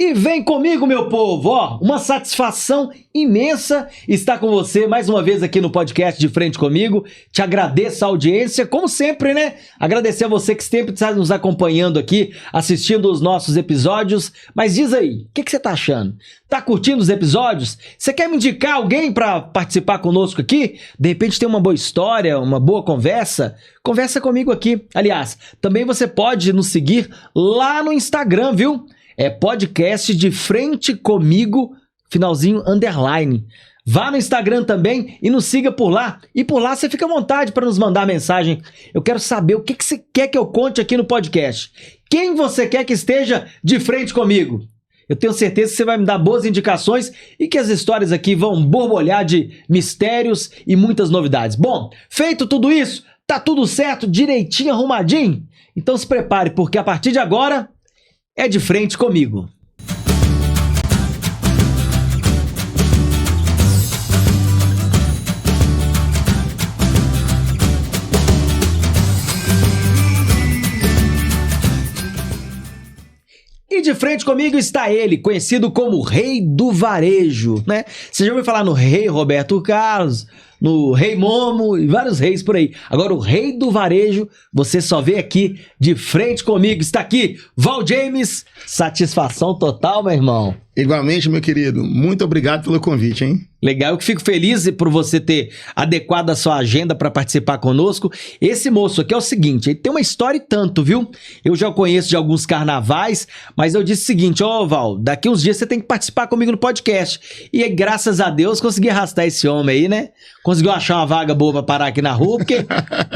E vem comigo, meu povo, ó, uma satisfação imensa estar com você mais uma vez aqui no podcast De Frente Comigo. Te agradeço a audiência, como sempre, né? Agradecer a você que sempre está nos acompanhando aqui, assistindo os nossos episódios. Mas diz aí, o que você tá achando? Tá curtindo os episódios? Você quer me indicar alguém para participar conosco aqui? De repente tem uma boa história, uma boa conversa? Conversa comigo aqui. Aliás, também você pode nos seguir lá no Instagram, viu? É podcast De Frente Comigo, finalzinho, underline. Vá no Instagram também e nos siga por lá. E por lá você fica à vontade para nos mandar mensagem. Eu quero saber o que você quer que eu conte aqui no podcast. Quem você quer que esteja de frente comigo? Eu tenho certeza que você vai me dar boas indicações e que as histórias aqui vão borbulhar de mistérios e muitas novidades. Bom, feito tudo isso, tá tudo certo, direitinho, arrumadinho? Então se prepare, porque a partir de agora é De Frente Comigo. E de frente comigo está ele, conhecido como Rei do Varejo, né? Você já ouviu falar no Rei Roberto Carlos, no Rei Momo e vários reis por aí. Agora o Rei do Varejo, você só vê aqui de frente comigo. Está aqui, Val James. Satisfação total, meu irmão. Igualmente, meu querido. Muito obrigado pelo convite, hein? Legal, eu que fico feliz por você ter adequado a sua agenda para participar conosco. Esse moço aqui é o seguinte, ele tem uma história e tanto, viu? Eu já o conheço de alguns carnavais, mas eu disse o seguinte, Val, daqui uns dias você tem que participar comigo no podcast. E graças a Deus consegui arrastar esse homem aí, né? Conseguiu achar uma vaga boa para parar aqui na rua, porque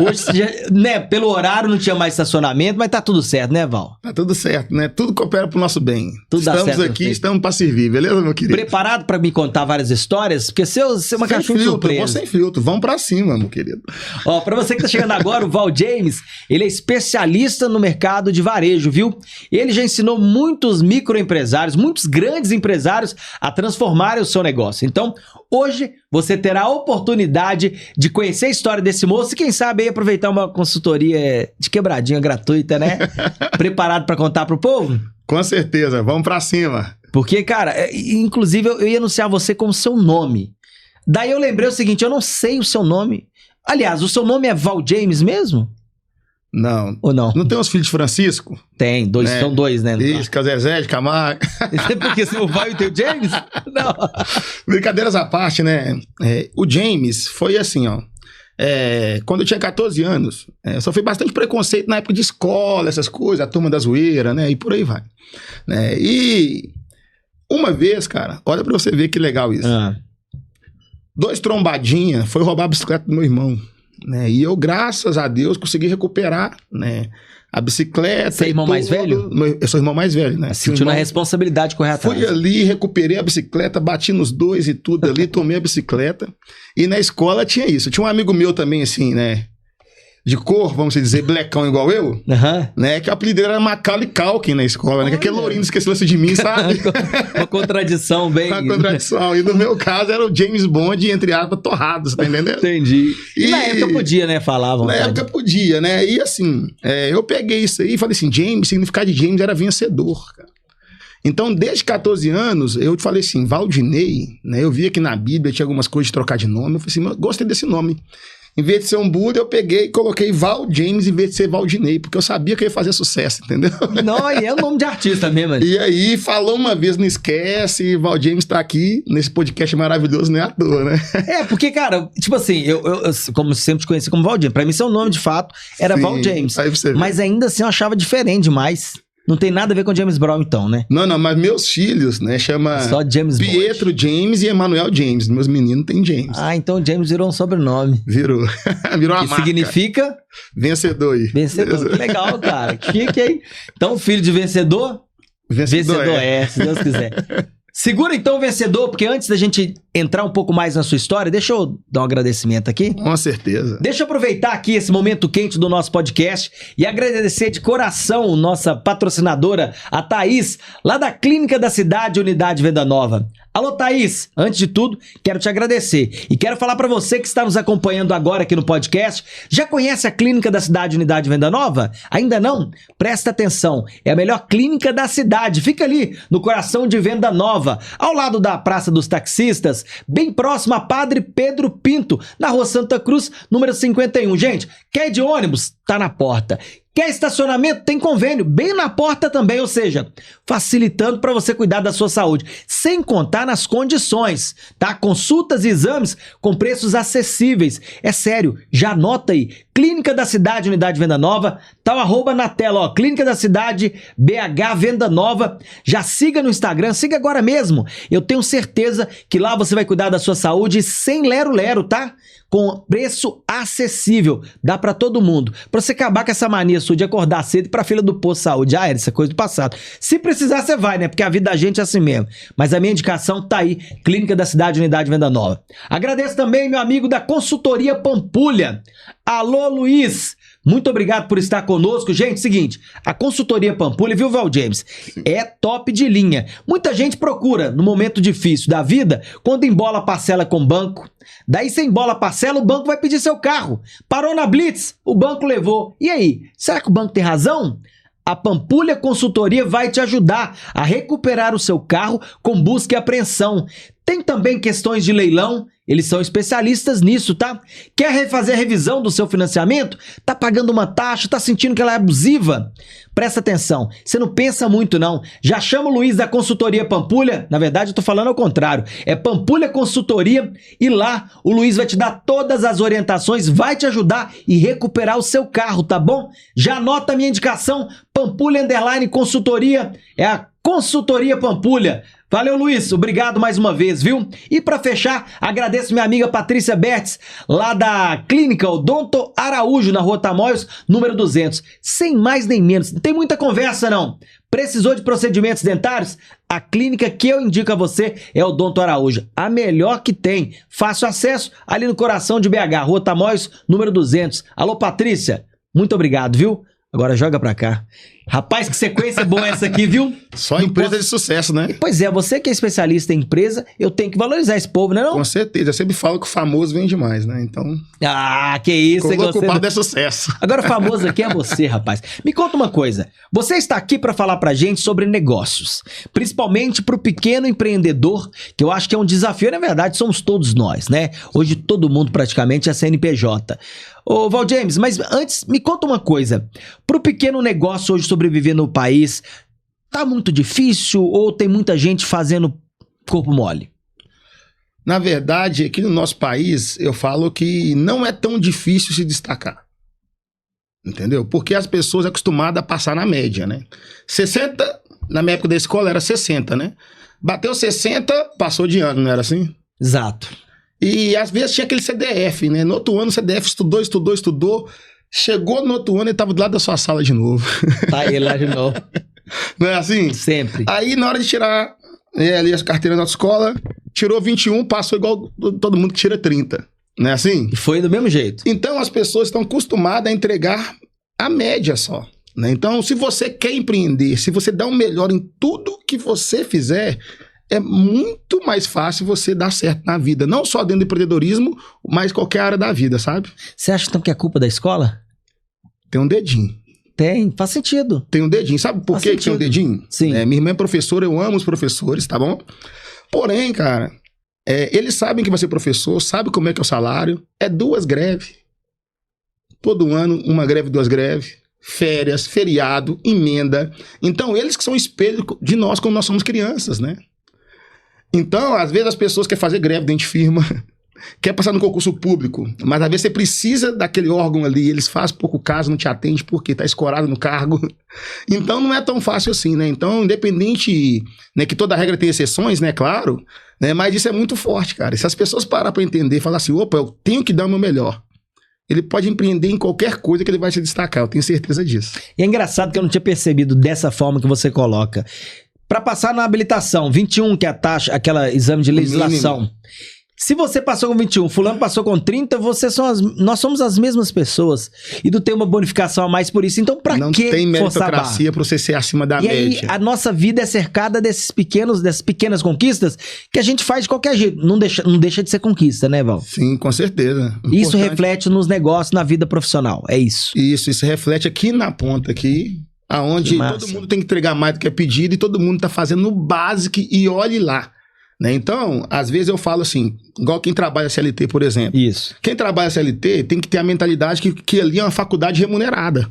hoje, né, pelo horário não tinha mais estacionamento, mas tá tudo certo, né, Val? Tá tudo certo, né? Tudo coopera pro nosso bem. Tudo dá certo. Estamos aqui, estamos para servir, beleza, meu querido? Preparado para me contar várias histórias? Porque você é uma caixinha de surpresa. Vou sem filtro, vamos pra cima, meu querido. Ó, pra você que tá chegando agora, o Val James, ele é especialista no mercado de varejo, viu? Ele já ensinou muitos microempresários, muitos grandes empresários a transformarem o seu negócio. Então, hoje você terá a oportunidade de conhecer a história desse moço e quem sabe aí aproveitar uma consultoria de quebradinha gratuita, né? Preparado pra contar pro povo? Com certeza, vamos pra cima. Porque, cara, inclusive eu ia anunciar você com o seu nome. Daí eu lembrei o seguinte, eu não sei o seu nome. Aliás, o seu nome é Val James mesmo? Não. Ou não? Não tem os filhos de Francisco? Tem, dois, né? São dois, né? Isso, Zezé de Camargo. Porque se o Val e tem o James? Não. Brincadeiras à parte, né? O James foi assim, ó. Quando eu tinha 14 anos, eu sofri bastante preconceito na época de escola, essas coisas, a turma da zoeira, né? E por aí vai. Né? E uma vez, cara, olha pra você ver que legal isso. Dois trombadinha foi roubar a bicicleta do meu irmão. Né? E eu, graças a Deus, consegui recuperar, né, a bicicleta. Você é irmão mais velho? Eu sou irmão mais velho, né? Sentiu a responsabilidade correta. Fui ali, recuperei a bicicleta, bati nos dois e tudo ali, tomei a bicicleta. E na escola tinha isso. Tinha um amigo meu também, assim, né? De cor, vamos dizer, blecão igual eu, né? Que o apelido dele era Macaulay Culkin na escola, né? Que aquele lourinho esqueceu-se de mim, sabe? Uma contradição bem... Uma contradição. E no meu caso era o James Bond, entre aspas, torrado, você tá entendendo? Entendi. E na época podia, né? Falavam. Na época podia, né? E assim, eu peguei isso aí e falei assim, James, o significado de James era vencedor, cara. Então, desde 14 anos, eu falei assim, Valdinei, né? Eu via que na Bíblia tinha algumas coisas de trocar de nome. Eu falei assim, eu gostei desse nome. Em vez de ser um Buda, eu peguei e coloquei Val James em vez de ser Valdinei, porque eu sabia que eu ia fazer sucesso, entendeu? Não, e é o nome de artista mesmo. E aí, falou uma vez, não esquece, Val James tá aqui nesse podcast maravilhoso, não é à toa, né? Porque, cara, tipo assim, eu como sempre te conheci como Val James, pra mim seu nome de fato era Val James, aí você vê. Mas ainda assim eu achava diferente demais. Não tem nada a ver com James Brown, então, né? Não, mas meus filhos, né, chama só James Pietro Bond. James e Emanuel James. Meus meninos têm James. Ah, então o James virou um sobrenome. Virou uma marca. Que significa? Vencedor. Vencedor, que legal, cara. Que hein? Então, filho de vencedor? Vencedor se Deus quiser. Segura então o vencedor, porque antes da gente entrar um pouco mais na sua história, deixa eu dar um agradecimento aqui. Com certeza. Deixa eu aproveitar aqui esse momento quente do nosso podcast e agradecer de coração nossa patrocinadora, a Thaís, lá da Clínica da Cidade, Unidade Venda Nova. Alô, Thaís, antes de tudo, quero te agradecer e quero falar para você que está nos acompanhando agora aqui no podcast, já conhece a Clínica da Cidade Unidade Venda Nova? Ainda não? Presta atenção, é a melhor clínica da cidade, fica ali no coração de Venda Nova, ao lado da Praça dos Taxistas, bem próximo a Padre Pedro Pinto, na Rua Santa Cruz, número 51. Gente, quer ir de ônibus? Tá na porta. Quer estacionamento? Tem convênio, bem na porta também, ou seja, facilitando para você cuidar da sua saúde, sem contar nas condições, tá? Consultas e exames com preços acessíveis. É sério, já anota aí. Clínica da Cidade, Unidade Venda Nova, tá o arroba na tela, ó, Clínica da Cidade, BH Venda Nova. Já siga no Instagram, siga agora mesmo. Eu tenho certeza que lá você vai cuidar da sua saúde sem lero-lero, tá? Com preço acessível, dá pra todo mundo. Pra você acabar com essa mania sua de acordar cedo e pra fila do posto de saúde, já era, essa coisa do passado. Se precisar, você vai, né? Porque a vida da gente é assim mesmo. Mas a minha indicação tá aí, Clínica da Cidade, Unidade Venda Nova. Agradeço também meu amigo da Consultoria Pampulha. Alô, Luiz! Muito obrigado por estar conosco. Gente, seguinte, a Consultoria Pampulha, viu, Val James? É top de linha. Muita gente procura, no momento difícil da vida, quando embola a parcela com o banco. Daí você embola a parcela, o banco vai pedir seu carro. Parou na Blitz, o banco levou. E aí, será que o banco tem razão? A Pampulha Consultoria vai te ajudar a recuperar o seu carro com busca e apreensão. Tem também questões de leilão, eles são especialistas nisso, tá? Quer refazer a revisão do seu financiamento? Tá pagando uma taxa, tá sentindo que ela é abusiva? Presta atenção, você não pensa muito não. Já chama o Luiz da Consultoria Pampulha, na verdade eu tô falando ao contrário, é Pampulha Consultoria e lá o Luiz vai te dar todas as orientações, vai te ajudar e recuperar o seu carro, tá bom? Já anota a minha indicação, Pampulha _ Consultoria, é a Consultoria Pampulha. Valeu, Luiz. Obrigado mais uma vez, viu? E para fechar, agradeço minha amiga Patrícia Bertz, lá da Clínica Odonto Araújo, na Rua Tamoios, número 200. Sem mais nem menos. Não tem muita conversa, não. Precisou de procedimentos dentários? A clínica que eu indico a você é Odonto Araújo. A melhor que tem. Fácil acesso ali no coração de BH, Rua Tamoios, número 200. Alô, Patrícia. Muito obrigado, viu? Agora joga pra cá. Rapaz, que sequência boa essa aqui, viu? Só empresa de sucesso, né? Pois é, você que é especialista em empresa, eu tenho que valorizar esse povo, né não? Com certeza. Eu sempre falo que o famoso vende mais, né? Então... Ah, que isso. O culpado é sucesso. Agora o famoso aqui é você, rapaz. Me conta uma coisa. Você está aqui para falar pra gente sobre negócios. Principalmente pro pequeno empreendedor, que eu acho que é um desafio. Na verdade, somos todos nós, né? Hoje todo mundo praticamente é CNPJ. Ô, Val James, mas antes, me conta uma coisa. Pro pequeno negócio hoje sobreviver no país, tá muito difícil ou tem muita gente fazendo corpo mole? Na verdade, aqui no nosso país, eu falo que não é tão difícil se destacar. Entendeu? Porque as pessoas acostumadas a passar na média, né? 60, na minha época da escola era 60, né? Bateu 60, passou de ano, não era assim? Exato. E às vezes tinha aquele CDF, né? No outro ano o CDF estudou. Chegou no outro ano e tava do lado da sua sala de novo. Tá ele lá de novo. Não é assim? Sempre. Aí na hora de tirar ali as carteiras da escola, tirou 21, passou igual todo mundo que tira 30. Não é assim? E foi do mesmo jeito. Então as pessoas estão acostumadas a entregar a média só. Né? Então se você quer empreender, se você dá o melhor em tudo que você fizer, é muito mais fácil você dar certo na vida. Não só dentro do empreendedorismo, mas qualquer área da vida, sabe? Você acha então que é culpa da escola? Tem um dedinho. Tem, faz sentido. Tem um dedinho. Sabe por que tem um dedinho? Sim. Minha irmã é professora, eu amo os professores, tá bom? Porém, cara, eles sabem que vai ser professor, sabem como é que é o salário. É 2 greves. Todo ano, 1 greve, 2 greves. Férias, feriado, emenda. Então, eles que são o espelho de nós quando nós somos crianças, né? Então, às vezes as pessoas querem fazer greve dentro de firma, quer passar no concurso público, mas às vezes você precisa daquele órgão ali, eles fazem pouco caso, não te atende porque tá escorado no cargo. Então não é tão fácil assim, né? Então, independente, né, que toda regra tem exceções, né, claro, né, mas isso é muito forte, cara. E se as pessoas parar pra entender e falar assim, opa, eu tenho que dar o meu melhor, ele pode empreender em qualquer coisa que ele vai se destacar, eu tenho certeza disso. E é engraçado que eu não tinha percebido dessa forma que você coloca. Para passar na habilitação, 21, que é a taxa, aquela exame de legislação. Se você passou com 21, fulano passou com 30, nós somos as mesmas pessoas. E não tem uma bonificação a mais por isso. Então, pra que Não tem meritocracia pra você ser acima da média. E aí, a nossa vida é cercada dessas pequenas conquistas que a gente faz de qualquer jeito. Não deixa de ser conquista, né, Val? Sim, com certeza. Isso reflete nos negócios, na vida profissional. É isso. Isso reflete aqui na ponta, aqui, aonde todo mundo tem que entregar mais do que é pedido e todo mundo tá fazendo no básico e olhe lá. Né? Então, às vezes eu falo assim, igual quem trabalha CLT, por exemplo. Isso. Quem trabalha CLT tem que ter a mentalidade que ali é uma faculdade remunerada.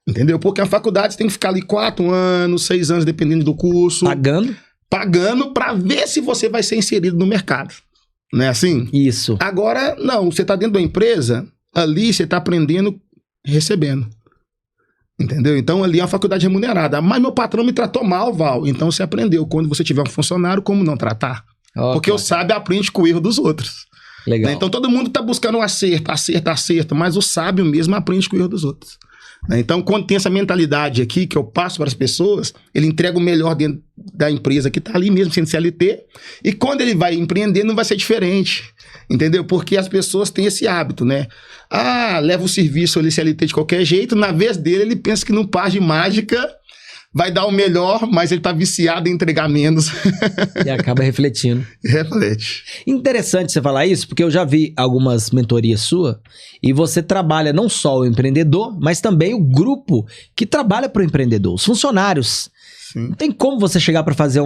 Entendeu? Porque a faculdade você tem que ficar ali 4 anos, 6 anos, dependendo do curso. Pagando para ver se você vai ser inserido no mercado. Não é assim? Isso. Agora, não. Você tá dentro da empresa, ali você tá aprendendo, recebendo. Entendeu? Então ali é uma faculdade remunerada. Mas meu patrão me tratou mal, Val. Então você aprendeu quando você tiver um funcionário como não tratar. Porque o sábio aprende com o erro dos outros. Legal. Né? Então todo mundo tá buscando um acerto, mas o sábio mesmo aprende com o erro dos outros. Né? Então quando tem essa mentalidade aqui que eu passo para as pessoas, ele entrega o melhor dentro da empresa que tá ali mesmo sendo CLT, e quando ele vai empreender não vai ser diferente. Entendeu? Porque as pessoas têm esse hábito, né? Leva o serviço ali CLT de qualquer jeito, na vez dele ele pensa que num par de mágica vai dar o melhor, mas ele tá viciado em entregar menos. E acaba refletindo. Reflete. Interessante você falar isso, porque eu já vi algumas mentorias suas e você trabalha não só o empreendedor, mas também o grupo que trabalha para o empreendedor, os funcionários. Sim. Não tem como você chegar para fazer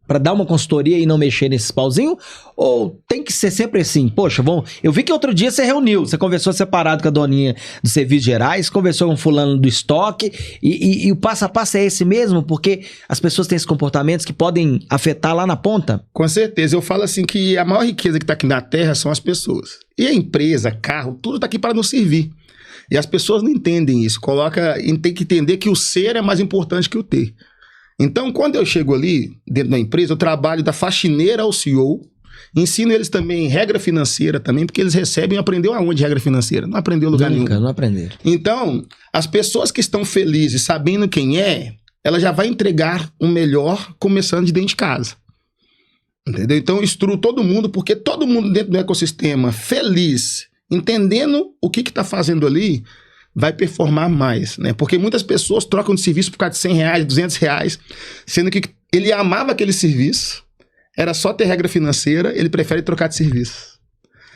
para dar uma consultoria e não mexer nesses pauzinhos? Ou tem que ser sempre assim? Poxa, eu vi que outro dia você reuniu, você conversou separado com a doninha dos serviços gerais, conversou com o fulano do estoque, e o passo a passo é esse mesmo? Porque as pessoas têm esses comportamentos que podem afetar lá na ponta? Com certeza. Eu falo assim que a maior riqueza que está aqui na Terra são as pessoas. E a empresa, carro, tudo está aqui para nos servir. E as pessoas não entendem isso. Tem que entender que o ser é mais importante que o ter. Então, quando eu chego ali, dentro da empresa, eu trabalho da faxineira ao CEO, ensino eles também regra financeira também, porque eles recebem, aprendeu aonde regra financeira? Não aprendeu em lugar nenhum. Não aprenderam. Então, as pessoas que estão felizes, sabendo quem é, ela já vai entregar o melhor, começando de dentro de casa. Entendeu? Então, eu instruo todo mundo, porque todo mundo dentro do ecossistema, feliz, entendendo o que está fazendo ali, vai performar mais, né? Porque muitas pessoas trocam de serviço por causa de R$100, R$200, sendo que ele amava aquele serviço, era só ter regra financeira, ele prefere trocar de serviço.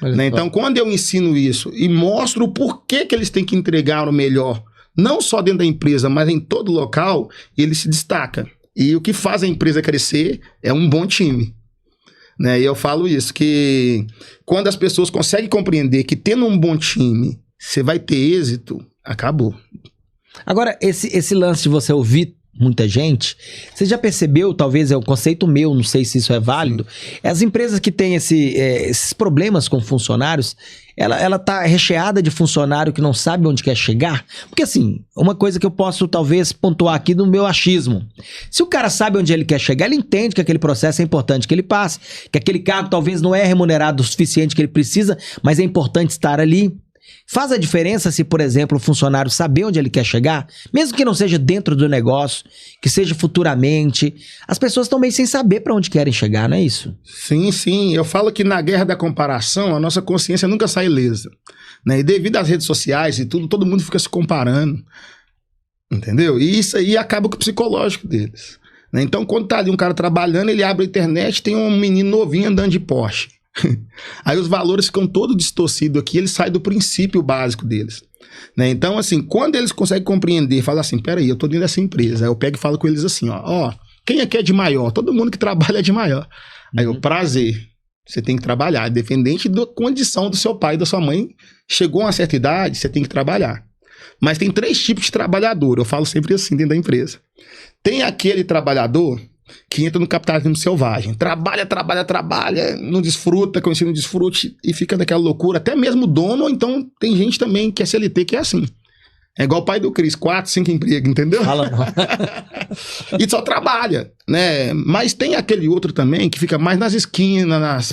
Né? Então, quando eu ensino isso e mostro o porquê que eles têm que entregar o melhor, não só dentro da empresa, mas em todo local, ele se destaca. E o que faz a empresa crescer é um bom time. Né? E eu falo isso, que quando as pessoas conseguem compreender que tendo um bom time, você vai ter êxito, acabou. Agora, esse lance de você ouvir muita gente, você já percebeu, talvez é um conceito meu, não sei se isso é válido, as empresas que têm esses problemas com funcionários, ela tá recheada de funcionário que não sabe onde quer chegar? Porque assim, uma coisa que eu posso talvez pontuar aqui no meu achismo, se o cara sabe onde ele quer chegar, ele entende que aquele processo é importante que ele passe, que aquele cargo talvez não é remunerado o suficiente que ele precisa, mas é importante estar ali. Faz a diferença se, por exemplo, o funcionário saber onde ele quer chegar, mesmo que não seja dentro do negócio, que seja futuramente. As pessoas estão meio sem saber para onde querem chegar, não é isso? Sim, sim. Eu falo que na guerra da comparação, a nossa consciência nunca sai ilesa. Né? E devido às redes sociais e tudo, todo mundo fica se comparando. Entendeu? E isso aí acaba com o psicológico deles. Né? Então, quando tá ali um cara trabalhando, ele abre a internet, tem um menino novinho andando de Porsche. Aí os valores ficam todos distorcidos aqui, eles saem do princípio básico deles. Né? Então, assim, quando eles conseguem compreender, falar assim, peraí, eu tô dentro dessa empresa, aí eu pego e falo com eles assim, ó, quem aqui é de maior? Todo mundo que trabalha é de maior. Aí eu, prazer, você tem que trabalhar, independente da condição do seu pai e da sua mãe, chegou a uma certa idade, você tem que trabalhar. Mas tem 3 tipos de trabalhador, eu falo sempre assim dentro da empresa. Tem aquele trabalhador que entra no capitalismo selvagem. Trabalha, não desfruta, conhece não desfrute e fica naquela loucura. Até mesmo o dono, ou então tem gente também que é CLT que é assim. É igual o pai do Cris, 4, 5 empregos, entendeu? Fala não. E só trabalha, né? Mas tem aquele outro também que fica mais nas esquinas,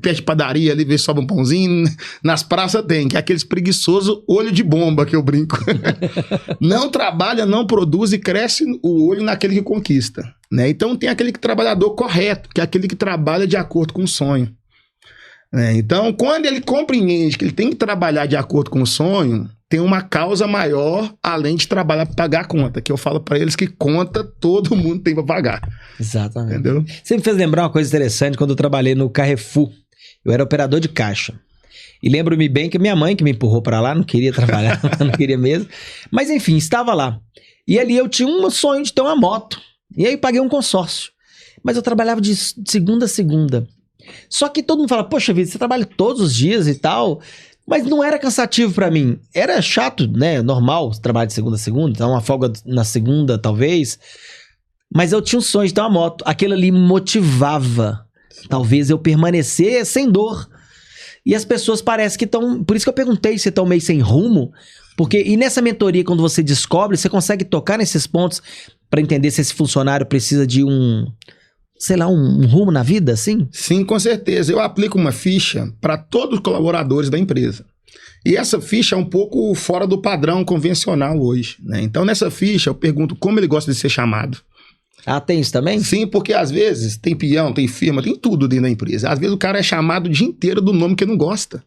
perto de padaria ali, vê se sobra um pãozinho. Nas praças tem, que é aqueles preguiçoso olho de bomba que eu brinco. Não trabalha, não produz e cresce o olho naquele que conquista, né? Então tem aquele trabalhador correto, que é aquele que trabalha de acordo com o sonho. Então, quando ele compreende que ele tem que trabalhar de acordo com o sonho, tem uma causa maior, além de trabalhar para pagar a conta, que eu falo para eles que conta todo mundo tem para pagar. Exatamente. Entendeu? Você me fez lembrar uma coisa interessante quando eu trabalhei no Carrefour. Eu era operador de caixa. E lembro-me bem que minha mãe que me empurrou para lá, não queria trabalhar, não queria mesmo. Mas enfim, estava lá. E ali eu tinha um sonho de ter uma moto. E aí paguei um consórcio. Mas eu trabalhava de segunda a segunda. Só que todo mundo fala, poxa vida, você trabalha todos os dias e tal, mas não era cansativo pra mim. Era chato, né? Normal, trabalhar de segunda a segunda, então uma folga na segunda, talvez. Mas eu tinha um sonho de ter uma moto. Aquilo ali me motivava. Talvez eu permanecer sem dor. E as pessoas parecem que estão... Por isso que eu perguntei se estão meio sem rumo. Porque, e nessa mentoria, quando você descobre, você consegue tocar nesses pontos pra entender se esse funcionário precisa de sei lá, um rumo na vida, assim? Sim, com certeza. Eu aplico uma ficha para todos os colaboradores da empresa. E essa ficha é um pouco fora do padrão convencional hoje, né? Então, nessa ficha, eu pergunto como ele gosta de ser chamado. Ah, tem isso também? Sim, porque às vezes tem peão, tem firma, tem tudo dentro da empresa. Às vezes o cara é chamado o dia inteiro do nome que ele não gosta.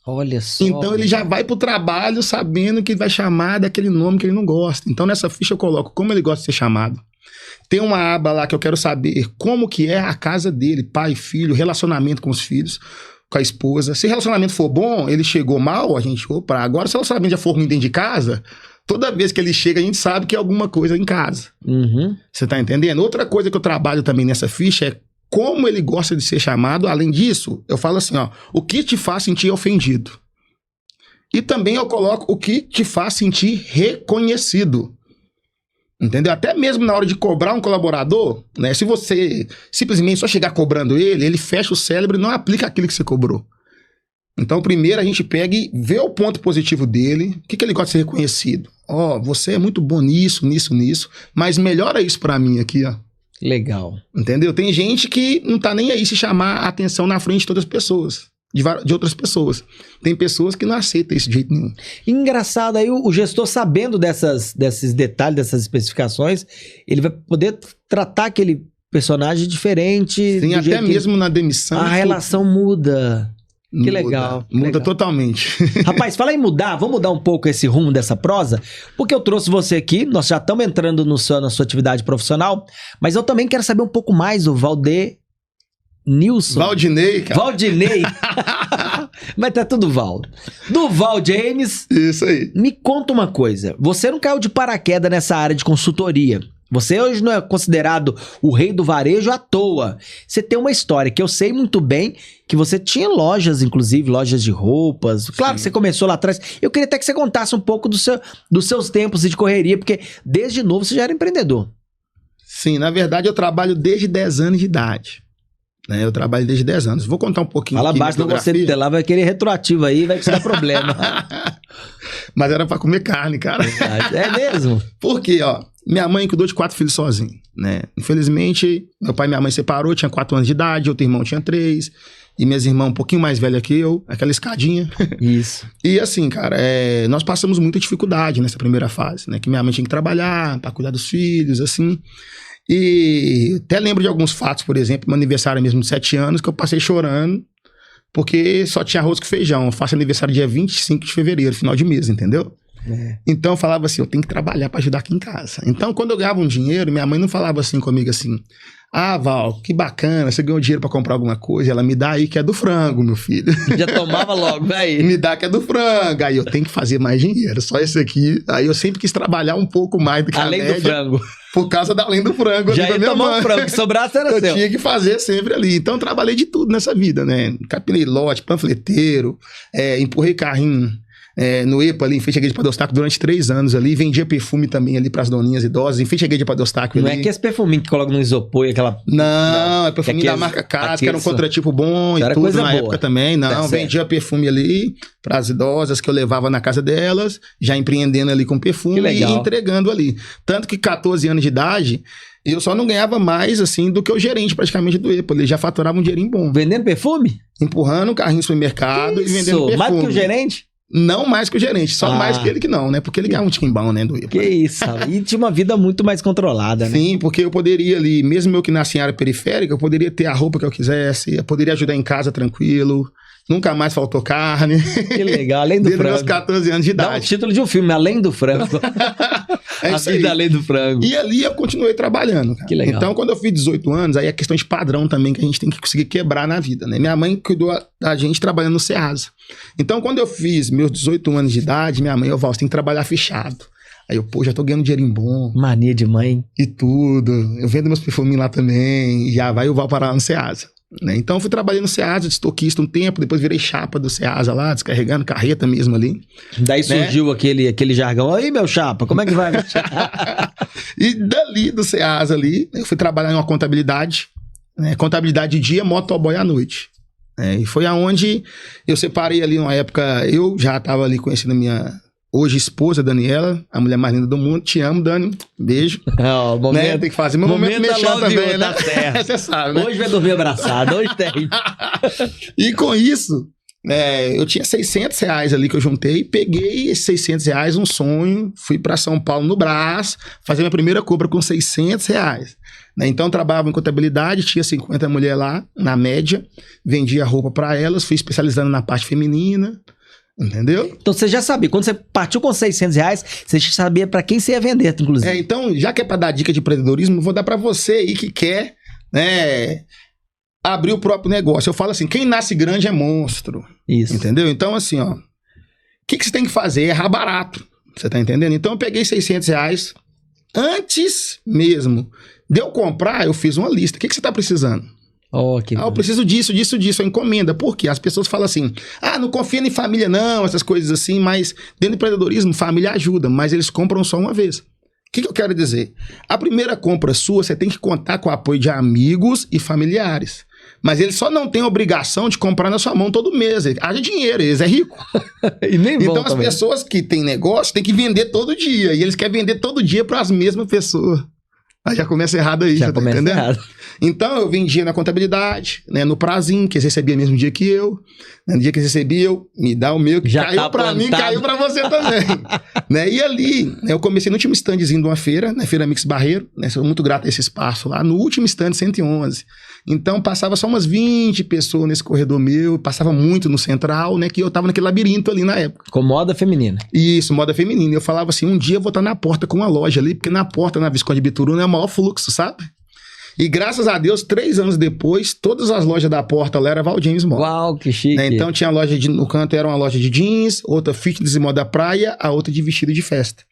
Olha só. Então, ele já vai pro trabalho sabendo que vai chamar daquele nome que ele não gosta. Então, nessa ficha eu coloco como ele gosta de ser chamado. Tem uma aba lá que eu quero saber como que é a casa dele, pai, filho, relacionamento com os filhos, com a esposa. Se o relacionamento for bom, ele chegou mal, a gente, opa, agora se o relacionamento já for ruim dentro de casa, toda vez que ele chega a gente sabe que é alguma coisa em casa. Uhum. Você tá entendendo? Outra coisa que eu trabalho também nessa ficha é como ele gosta de ser chamado. Além disso, eu falo assim, ó, o que te faz sentir ofendido? E também eu coloco o que te faz sentir reconhecido. Entendeu? Até mesmo na hora de cobrar um colaborador, né? Se você simplesmente só chegar cobrando ele fecha o cérebro e não aplica aquilo que você cobrou. Então, primeiro a gente pega e vê o ponto positivo dele. O que ele gosta de ser reconhecido? Ó, você é muito bom nisso, mas melhora isso pra mim aqui, ó. Legal. Entendeu? Tem gente que não tá nem aí se chamar a atenção na frente de todas as pessoas. De outras pessoas. Tem pessoas que não aceitam isso de jeito nenhum. Engraçado, aí o gestor sabendo desses detalhes, dessas especificações, ele vai poder tratar aquele personagem diferente. Sim, até mesmo na demissão. A relação muda. Que legal. Muda totalmente. Rapaz, fala em mudar, vamos mudar um pouco esse rumo dessa prosa, porque eu trouxe você aqui, nós já estamos entrando na sua atividade profissional, mas eu também quero saber um pouco mais do Nilson. Valdinei, cara. Valdinei. Mas tá tudo Val. Do Val James. Isso aí. Me conta uma coisa. Você não caiu de paraquedas nessa área de consultoria. Você hoje não é considerado o rei do varejo à toa. Você tem uma história que eu sei muito bem, que você tinha lojas, inclusive, lojas de roupas. Claro que você começou lá atrás. Eu queria até que você contasse um pouco dos seus tempos de correria, porque desde novo você já era empreendedor. Sim, na verdade eu trabalho desde 10 anos de idade. Eu trabalho desde 10 anos. Vou contar um pouquinho. Fala baixo, não você lá vai querer retroativo aí, vai te dar problema. Mas era pra comer carne, cara. É mesmo? Por quê, ó? Minha mãe cuidou de 4 filhos sozinho, né? Infelizmente, meu pai e minha mãe separou, tinha 4 anos de idade, outro irmão tinha 3, e minhas irmãs um pouquinho mais velhas que eu, aquela escadinha. Isso. E assim, cara, nós passamos muita dificuldade nessa primeira fase, né? Que minha mãe tinha que trabalhar pra cuidar dos filhos, assim. E até lembro de alguns fatos, por exemplo, meu aniversário mesmo de 7 anos, que eu passei chorando, porque só tinha arroz com feijão. Eu faço aniversário dia 25 de fevereiro, final de mês, entendeu? Então eu falava assim, eu tenho que trabalhar pra ajudar aqui em casa. Então quando eu ganhava um dinheiro, minha mãe não falava assim comigo assim, ah, Val, que bacana, você ganhou dinheiro pra comprar alguma coisa. Ela me dá aí que é do frango, meu filho. Já tomava logo, aí. Me dá que é do frango. Aí eu tenho que fazer mais dinheiro, só esse aqui. Aí eu sempre quis trabalhar um pouco mais do que além a média. Do frango. Por causa da além do frango. Já ia tomar um frango, que sobrasse era eu seu. Tinha que fazer sempre ali. Então eu trabalhei de tudo nessa vida, né? Capinei lote, panfleteiro, empurrei carrinho no EPA ali, enfeite a igreja de Padre Eustáquio durante 3 anos ali, vendia perfume também ali pras doninhas idosas, enfeite a igreja de Padre Eustáquio Não ali. é que esse perfuminho que coloca no isopor e aquela... Não, é perfume da marca Casca, era um contratipo bom e tudo na época também. Não, vendia perfume ali pras idosas que eu levava na casa delas, já empreendendo ali com perfume e entregando ali. Tanto que 14 anos de idade, eu só não ganhava mais, assim, do que o gerente praticamente do EPA. Ele já faturava um dinheirinho bom. Vendendo perfume? Empurrando um carrinho no supermercado e vendendo perfume. Mais do que o gerente? Não mais que o gerente, só mais que ele que não, né? Porque ele ganhava um timbão, né, do EPA. Que isso, e tinha uma vida muito mais controlada, né? Sim, porque eu poderia ali, mesmo eu que nasci em área periférica, eu poderia ter a roupa que eu quisesse, eu poderia ajudar em casa tranquilo. Nunca mais faltou carne. Que legal, além do frango. Desde meus 14 anos de idade. Dá o título de um filme, Além do Frango. É a vida aí. além do frango. E ali eu continuei trabalhando, cara. Que legal. Então, quando eu fiz 18 anos, aí é questão de padrão também que a gente tem que conseguir quebrar na vida, né? Minha mãe cuidou da gente trabalhando no Ceasa. Então, quando eu fiz meus 18 anos de idade, minha mãe, Val, você tem que trabalhar fechado. Aí eu, já tô ganhando dinheirinho bom. Mania de mãe. E tudo. Eu vendo meus perfuminhos lá também. E já vai o Val parar lá no Ceasa. Né? Então eu fui trabalhando no Ceasa, de estoquista um tempo, depois virei chapa do Ceasa lá, descarregando carreta mesmo ali. Daí surgiu aquele jargão, aí meu chapa, como é que vai? E dali do Ceasa ali, eu fui trabalhar em uma contabilidade, né? Contabilidade de dia, motoboy à noite. E foi aonde eu separei ali uma época, eu já estava ali conhecendo a minha... Hoje, esposa, Daniela, a mulher mais linda do mundo. Te amo, Dani. Beijo. Momento, né? Tem que fazer meu momento mexendo também, né? Você sabe, né? Hoje vai dormir abraçado, hoje tem. E com isso, eu tinha R$600 ali que eu juntei. Peguei esses R$600, um sonho. Fui para São Paulo no Brás, fazer minha primeira compra com R$600. Né? Então, eu trabalhava em contabilidade, tinha 50 mulheres lá, na média. Vendia roupa para elas, fui especializando na parte feminina. Entendeu? Então você já sabia, quando você partiu com R$600, você já sabia para quem você ia vender, inclusive. Então, já que é para dar dica de empreendedorismo, vou dar para você aí que quer, né, abrir o próprio negócio. Eu falo assim, quem nasce grande é monstro. Isso. Entendeu? Então, assim, o que você tem que fazer? Errar barato. Você tá entendendo? Então, eu peguei R$600. Antes mesmo de eu comprar, eu fiz uma lista. O que você tá precisando? Eu preciso disso. Eu encomenda. Por quê? As pessoas falam assim, não confia em família não, essas coisas assim, mas dentro do empreendedorismo, família ajuda, mas eles compram só uma vez. O que eu quero dizer? A primeira compra sua, você tem que contar com o apoio de amigos e familiares. Mas eles só não têm obrigação de comprar na sua mão todo mês. Haja dinheiro, eles é rico. E nem então as pessoas que têm negócio têm que vender todo dia. E eles querem vender todo dia para as mesmas pessoas. Aí já começa errado aí, já tá entendendo? Errado. Então eu vendia na contabilidade, né, no prazinho, que eles recebiam mesmo dia que eu. No dia que eles recebiam, me dá o meu, que já caiu pra mim, caiu pra você também. Né? E ali, né, eu comecei no último standzinho de uma feira, né, Feira Mix Barreiro, né, sou muito grato a esse espaço lá, no último stand 111. Então passava só umas 20 pessoas nesse corredor meu, passava muito no central, né, que eu tava naquele labirinto ali na época. Com moda feminina. Isso, moda feminina. Eu falava assim, um dia eu vou estar na porta com uma loja ali, porque na porta, na Visconde Bituruna, é o maior fluxo, sabe? E graças a Deus, 3 anos depois, todas as lojas da porta lá era Val James Moda. Uau, que chique. Né? Então tinha loja no canto, era uma loja de jeans, outra fitness e moda praia, a outra de vestido de festa.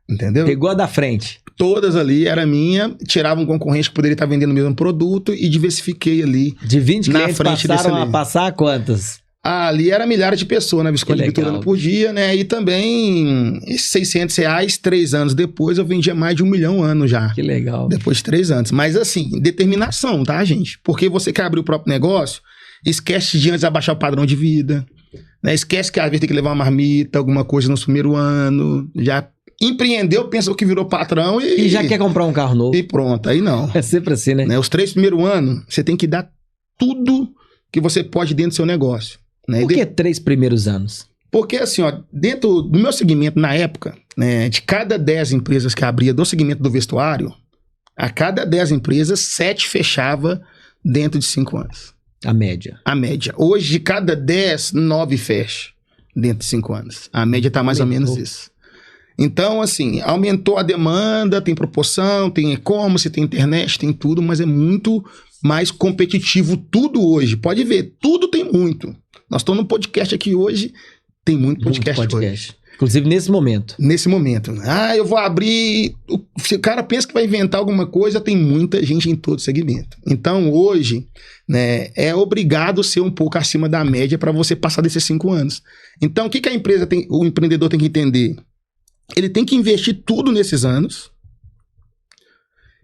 Entendeu? Pegou a da frente. Todas ali era minha, tirava um concorrente que poderia estar vendendo o mesmo produto e diversifiquei ali. De 20 na clientes frente passaram a passar quantas? Ali era milhares de pessoas na Visconde Bituruna por dia, né? E também, esses R$600, 3 anos depois, eu vendia mais de 1 milhão ano já. Que legal. Depois de 3 anos. Mas assim, determinação, tá, gente? Porque você quer abrir o próprio negócio, esquece de antes abaixar o padrão de vida, né? Esquece que às vezes tem que levar uma marmita, alguma coisa no primeiro ano, já empreendeu, pensou que virou patrão e já quer comprar um carro novo. E pronto, aí não. É sempre assim, né? Os 3 primeiros anos, você tem que dar tudo que você pode dentro do seu negócio. Né? Por que 3 primeiros anos? Porque assim, dentro do meu segmento na época, né, de cada 10 empresas que abria do segmento do vestuário, a cada 10 empresas, 7 fechava dentro de 5 anos. A média. A média. Hoje, de cada 10, 9 fecha dentro de 5 anos. A média está mais ou menos isso. Então, assim, aumentou a demanda, tem proporção, tem e-commerce, tem internet, tem tudo, mas é muito mais competitivo tudo hoje. Pode ver, tudo tem muito. Nós estamos no podcast aqui hoje, tem muito podcast hoje. Inclusive nesse momento. Nesse momento. Eu vou abrir... Se o cara pensa que vai inventar alguma coisa, tem muita gente em todo segmento. Então, hoje, né, é obrigado ser um pouco acima da média para você passar desses 5 anos. Então, o que a empresa tem, o empreendedor tem que entender? Ele tem que investir tudo nesses anos,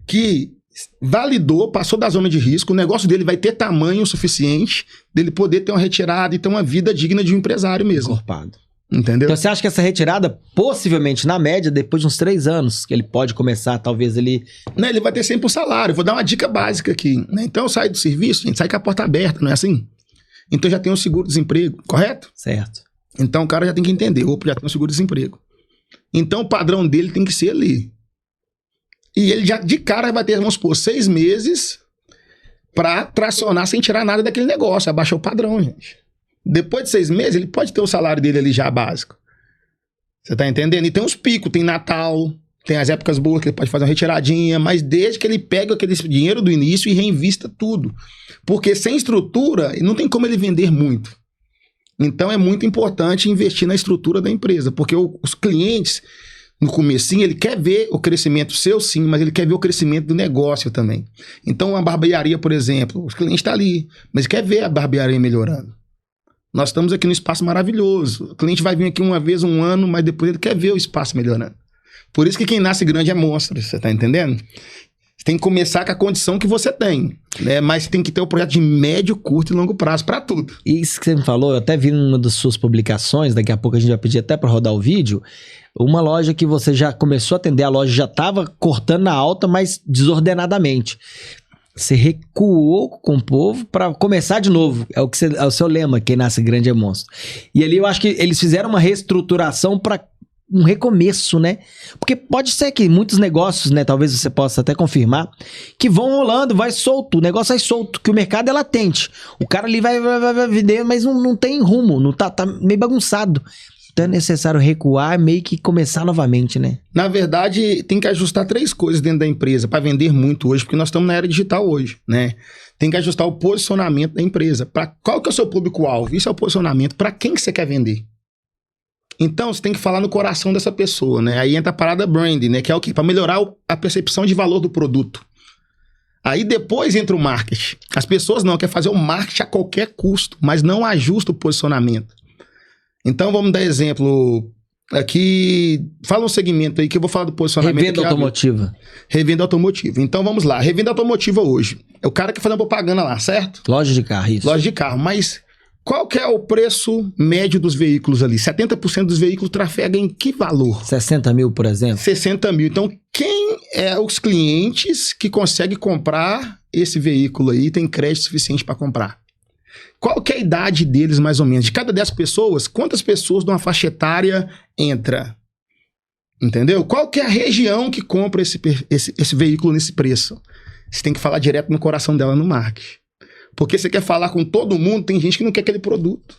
que validou, passou da zona de risco, o negócio dele vai ter tamanho suficiente dele poder ter uma retirada e ter uma vida digna de um empresário mesmo. Encorpado. Entendeu? Então você acha que essa retirada, possivelmente, na média, depois de uns 3 anos, que ele pode começar, talvez ele... Né, ele vai ter sempre o salário. Vou dar uma dica básica aqui. Né? Então eu saio do serviço, a gente sai com a porta aberta, não é assim? Então já tem um seguro-desemprego, correto? Certo. Então o cara já tem que entender, opa, já tem um seguro-desemprego. Então o padrão dele tem que ser ali. E ele já de cara vai ter, vamos supor, 6 meses para tracionar sem tirar nada daquele negócio, abaixar o padrão, gente. Depois de 6 meses, ele pode ter o salário dele ali já básico. Você tá entendendo? E tem os picos, tem Natal, tem as épocas boas que ele pode fazer uma retiradinha, mas desde que ele pegue aquele dinheiro do início e reinvista tudo. Porque sem estrutura, não tem como ele vender muito. Então é muito importante investir na estrutura da empresa, porque os clientes, no comecinho, ele quer ver o crescimento seu sim, mas ele quer ver o crescimento do negócio também. Então uma barbearia, por exemplo, os clientes estão ali, mas quer ver a barbearia melhorando. Nós estamos aqui num espaço maravilhoso. O cliente vai vir aqui uma vez, um ano, mas depois ele quer ver o espaço melhorando. Por isso que quem nasce grande é monstro, você tá entendendo? Você tem que começar com a condição que você tem, né? Mas você tem que ter um projeto de médio, curto e longo prazo para tudo. Isso que você me falou, eu até vi numa das suas publicações, daqui a pouco a gente vai pedir até para rodar o vídeo, uma loja que você já começou a atender, a loja já estava cortando na alta, mas desordenadamente. Você recuou com o povo para começar de novo. É o seu lema, quem nasce grande é monstro. E ali eu acho que eles fizeram uma reestruturação para um recomeço, né? Porque pode ser que muitos negócios, né? Talvez você possa até confirmar, que vão rolando, vai solto, o negócio vai solto, que o mercado é latente. O cara ali vai vender, mas não tem rumo, não tá meio bagunçado. Então é necessário recuar, meio que começar novamente, né? Na verdade, tem que ajustar 3 coisas dentro da empresa para vender muito hoje, porque nós estamos na era digital hoje, né? Tem que ajustar o posicionamento da empresa. Qual que é o seu público-alvo? Isso é o posicionamento. Para quem que você quer vender? Então, você tem que falar no coração dessa pessoa, né? Aí entra a parada branding, né? Que é o quê? Para melhorar a percepção de valor do produto. Aí depois entra o marketing. As pessoas não querem fazer o marketing a qualquer custo, mas não ajusta o posicionamento. Então, vamos dar exemplo aqui. Fala um segmento aí que eu vou falar do posicionamento. Revenda automotiva. Revenda automotiva. Então, vamos lá. Revenda automotiva hoje. É o cara que faz a propaganda lá, certo? Loja de carro, isso. Loja de carro. Mas qual que é o preço médio dos veículos ali? 70% dos veículos trafegam em que valor? 60 mil, por exemplo? 60 mil. Então, quem é os clientes que conseguem comprar esse veículo aí, tem crédito suficiente para comprar? Qual que é a idade deles, mais ou menos? De cada 10 pessoas, quantas pessoas de uma faixa etária entra? Entendeu? Qual que é a região que compra esse veículo nesse preço? Você tem que falar direto no coração dela no marketing. Porque você quer falar com todo mundo, tem gente que não quer aquele produto.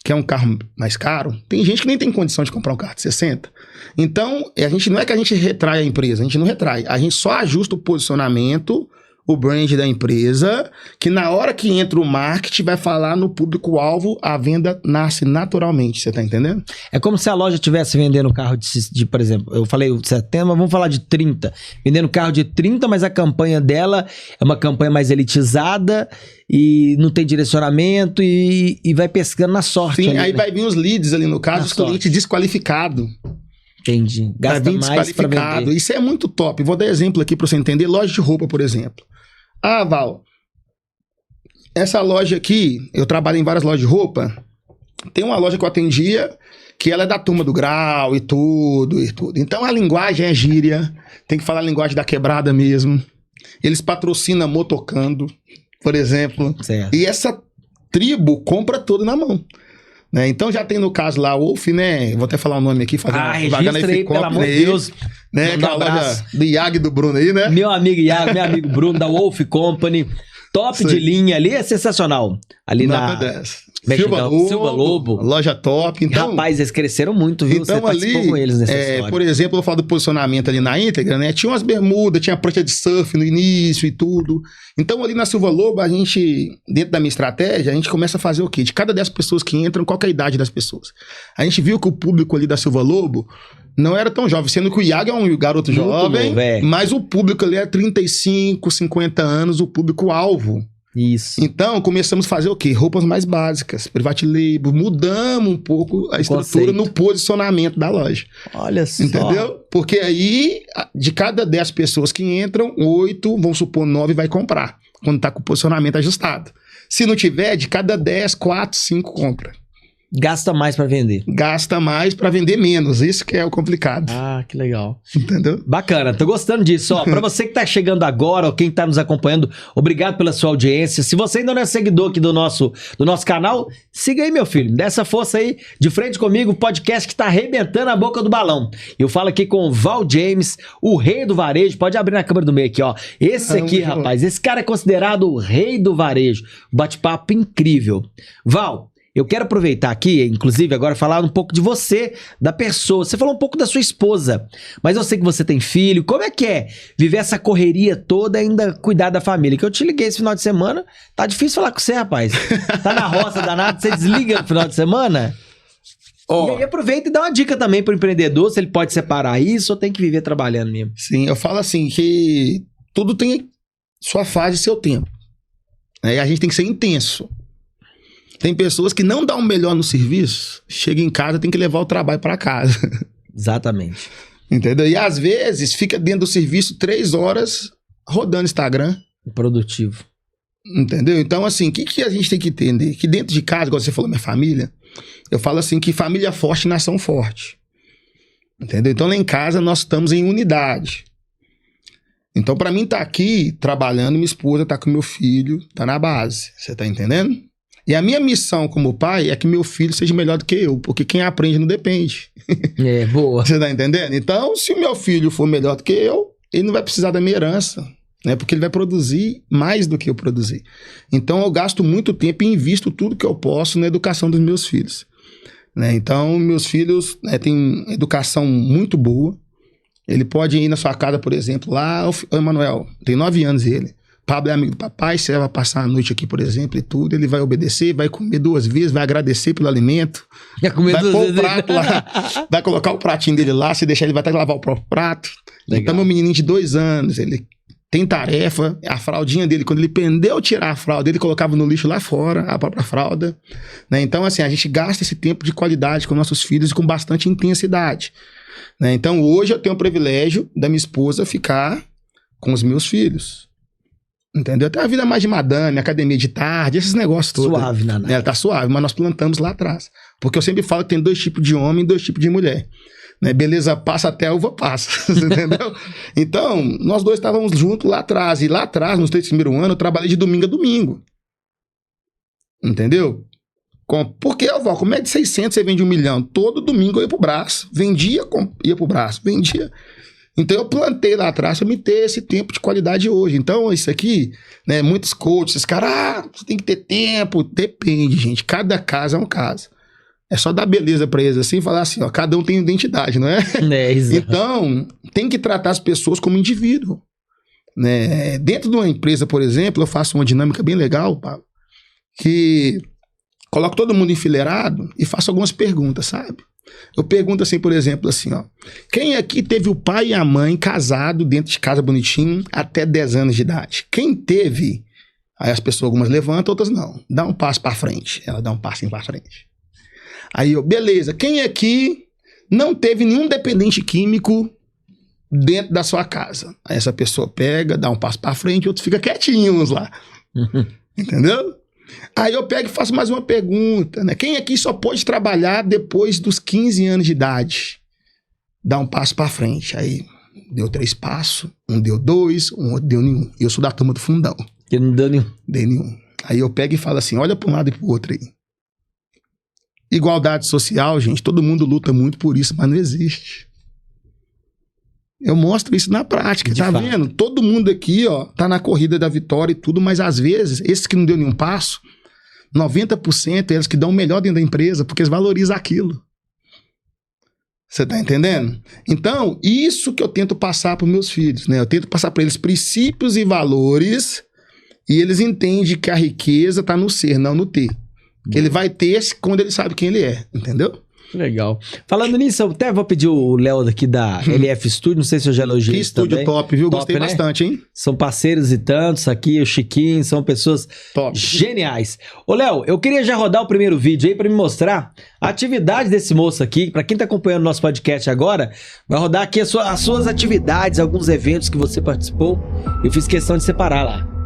Quer um carro mais caro? Tem gente que nem tem condição de comprar um carro de 60. Então, não é que a gente retrai a empresa, a gente não retrai. A gente só ajusta o posicionamento, o brand da empresa, que na hora que entra o marketing vai falar no público-alvo, a venda nasce naturalmente, você tá entendendo? É como se a loja estivesse vendendo carro de, por exemplo, eu falei 70, mas vamos falar de 30. Vendendo carro de 30, mas a campanha dela é uma campanha mais elitizada e não tem direcionamento e vai pescando na sorte. Sim, ali, aí né? vai vir os leads ali no caso, os clientes desqualificados. Entendi. Gasta mais pra vender. Isso é muito top. Vou dar exemplo aqui para você entender. Loja de roupa, por exemplo. Ah, Val, essa loja aqui, eu trabalho em várias lojas de roupa. Tem uma loja que eu atendia que ela é da turma do grau e tudo. Então a linguagem é gíria, tem que falar a linguagem da quebrada mesmo. Eles patrocinam Motocando, por exemplo. Certo. E essa tribo compra tudo na mão. Né? Então já tem no caso lá o Wolf, né? Vou até falar o nome aqui, fazer uma registra aí, pelo amor de Deus. Né? Aquela loja do Iago e do Bruno aí, né? Meu amigo Iago, meu amigo Bruno, da Wolf Company. top de linha ali, é sensacional. Ali na... 10. Silva Lobo. Loja top. Então, rapaz, eles cresceram muito, viu? Então, você participou ali, com eles nessa história. Por exemplo, eu falo do posicionamento ali na íntegra, né? Tinha umas bermudas, tinha prancha de surf no início e tudo. Então, ali na Silva Lobo, a gente, dentro da minha estratégia, a gente começa a fazer o quê? De cada 10 pessoas que entram, qual que é a idade das pessoas? A gente viu que o público ali da Silva Lobo não era tão jovem, sendo que o Iago é um garoto Muito jovem, novo, mas o público ali é 35, 50 anos, o público-alvo. Isso. Então, começamos a fazer o quê? Roupas mais básicas, private label, mudamos um pouco a estrutura no posicionamento da loja. Olha só. Entendeu? Porque aí, de cada 10 pessoas que entram, 8, vamos supor, 9 vai comprar, quando tá com o posicionamento ajustado. Se não tiver, de cada 10, 4, 5 compra. Gasta mais pra vender. Gasta mais pra vender menos, isso que é o complicado. Ah, que legal. Entendeu? Bacana, tô gostando disso. Ó, pra você que tá chegando agora, ou quem tá nos acompanhando, obrigado pela sua audiência. Se você ainda não é seguidor aqui do nosso canal, siga aí, meu filho. Dá essa força aí, de frente comigo, o podcast que tá arrebentando a boca do balão. Eu falo aqui com o Val James, o rei do varejo. Pode abrir na câmera do meio aqui, ó. Esse aqui, rapaz, esse cara é considerado o rei do varejo. Bate-papo incrível. Val, eu quero aproveitar aqui, inclusive, agora falar um pouco de você, da pessoa. Você falou um pouco da sua esposa, mas eu sei que você tem filho. Como é que é viver essa correria toda e ainda cuidar da família? Que eu te liguei esse final de semana, tá difícil falar com você, rapaz. Tá na roça danado, você desliga no final de semana? E aí aproveita e dá uma dica também pro empreendedor, se ele pode separar isso ou tem que viver trabalhando mesmo. Sim, eu falo assim, que tudo tem sua fase e seu tempo. E a gente tem que ser intenso. Tem pessoas que não dão o melhor no serviço, chega em casa, tem que levar o trabalho para casa. Exatamente. Entendeu? E às vezes fica dentro do serviço 3 horas rodando Instagram. Produtivo. Entendeu? Então, assim, o que a gente tem que entender? Que dentro de casa, igual você falou, minha família, eu falo assim que família forte, nação forte. Entendeu? Então lá em casa nós estamos em unidade. Então, para mim tá aqui trabalhando, minha esposa tá com meu filho, tá na base. Você tá entendendo? E a minha missão como pai é que meu filho seja melhor do que eu, porque quem aprende não depende. É, boa. Você tá entendendo? Então, se o meu filho for melhor do que eu, ele não vai precisar da minha herança, né? Porque ele vai produzir mais do que eu produzi. Então, eu gasto muito tempo e invisto tudo que eu posso na educação dos meus filhos, né? Então, meus filhos, né, têm educação muito boa. Ele pode ir na sua casa, por exemplo, lá, o Emanuel, tem 9 anos ele. Pablo é amigo do papai, você vai passar a noite aqui, por exemplo, e tudo. Ele vai obedecer, vai comer 2 vezes, vai agradecer pelo alimento. Vai pôr o prato lá, vai colocar o pratinho dele lá, se deixar ele vai até lavar o próprio prato. Legal. Então, meu menininho de 2 anos, ele tem tarefa, a fraldinha dele, quando ele aprendeu a tirar a fralda, ele colocava no lixo lá fora, a própria fralda. Né? Então, assim, a gente gasta esse tempo de qualidade com nossos filhos e com bastante intensidade. Né? Então, hoje eu tenho o privilégio da minha esposa ficar com os meus filhos. Entendeu? Até a vida mais de madame, academia de tarde, esses negócios todos. Suave, Naná. Ela tá suave, mas nós plantamos lá atrás. Porque eu sempre falo que tem 2 tipos de homem e 2 tipos de mulher. Né? Beleza passa até a uva passa. Entendeu? Então, nós 2 estávamos juntos lá atrás. E lá atrás, nos 3 primeiros anos, eu trabalhei de domingo a domingo. Entendeu? Porque, vó, como é de 600 você vende 1 milhão? Todo domingo eu ia pro braço. Vendia, ia pro braço. Vendia. Então eu plantei lá atrás para me ter esse tempo de qualidade hoje. Então isso aqui, né, muitos coaches, esses caras, você tem que ter tempo. Depende, gente. Cada caso é um caso. É só dar beleza para eles assim e falar assim, ó, cada um tem identidade, não é? Então, tem que tratar as pessoas como indivíduo. Né? Dentro de uma empresa, por exemplo, eu faço uma dinâmica bem legal, Paulo, que coloco todo mundo enfileirado e faço algumas perguntas, sabe? Eu pergunto assim, por exemplo, assim, ó. Quem aqui teve o pai e a mãe casado dentro de casa bonitinho até 10 anos de idade? Quem teve? Aí as pessoas, algumas levantam, outras não. Dá um passo para frente. Ela dá um passinho para frente. Aí eu, beleza. Quem aqui não teve nenhum dependente químico dentro da sua casa? Aí essa pessoa pega, dá um passo para frente, outros ficam quietinhos lá. Entendeu? Aí eu pego e faço mais uma pergunta, né? Quem aqui só pode trabalhar depois dos 15 anos de idade? Dá um passo para frente. Aí deu 3 passos, um deu 2, um outro deu nenhum. E eu sou da turma do fundão. Eu não deu nenhum. Dei nenhum. Aí eu pego e falo assim, olha para um lado e para o outro aí. Igualdade social, gente, todo mundo luta muito por isso, mas não existe. Eu mostro isso na prática, De tá fato. vendo? Todo mundo aqui, ó, tá na corrida da vitória e tudo, mas às vezes, esses que não deu nenhum passo, 90% é eles que dão o melhor dentro da empresa, porque eles valorizam aquilo. Você tá entendendo? Então, isso que eu tento passar para meus filhos, né? Eu tento passar para eles princípios e valores, e eles entendem que a riqueza tá no ser, não no ter. Ele vai ter quando ele sabe quem ele é, entendeu? Legal. Falando nisso, eu até vou pedir o Léo daqui da LF Studio, não sei se eu já elogiei Que isso estúdio também. top, viu? Top, Gostei né? bastante, hein? São parceiros e tantos aqui, o Chiquinho, são pessoas Top. geniais. Ô, Léo, eu queria já rodar o primeiro vídeo aí pra me mostrar a atividade desse moço aqui. Pra quem tá acompanhando o nosso podcast agora, vai rodar aqui as suas atividades, alguns eventos que você participou. Eu fiz questão de separar lá.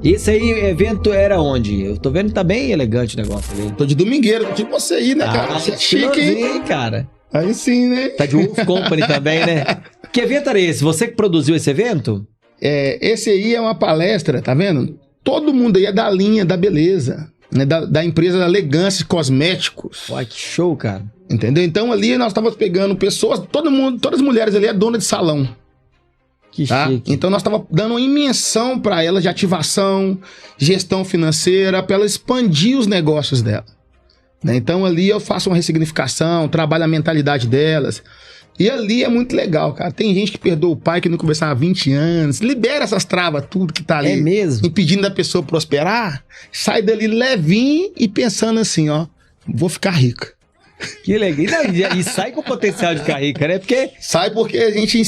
Esse aí, evento era onde? Eu tô vendo que tá bem elegante o negócio ali. Tô de domingueiro, tipo você aí, né, cara? Você é chique, hein? estilosinho, cara. Aí sim, né? Tá de Wolf Company também, né? Que evento era esse? Você que produziu esse evento? Esse aí é uma palestra, tá vendo? Todo mundo aí é da linha da beleza, né? Da empresa da Elegância Cosméticos. Uai, que show, cara. Entendeu? Então ali nós estávamos pegando pessoas, todo mundo, todas as mulheres ali é dona de salão. Que Tá? chique. Então nós estávamos dando uma imensão para elas de ativação, gestão financeira, para ela expandir os negócios dela. Né? Então ali eu faço uma ressignificação, trabalho a mentalidade delas. E ali é muito legal, cara. Tem gente que perdoa o pai que não conversava há 20 anos. Libera essas travas, tudo que tá ali. É mesmo? Impedindo da pessoa prosperar. Sai dali levinho e pensando assim, ó. Vou ficar rica. Que legal. E sai com potencial de ficar rica, né? Porque... Sai porque a gente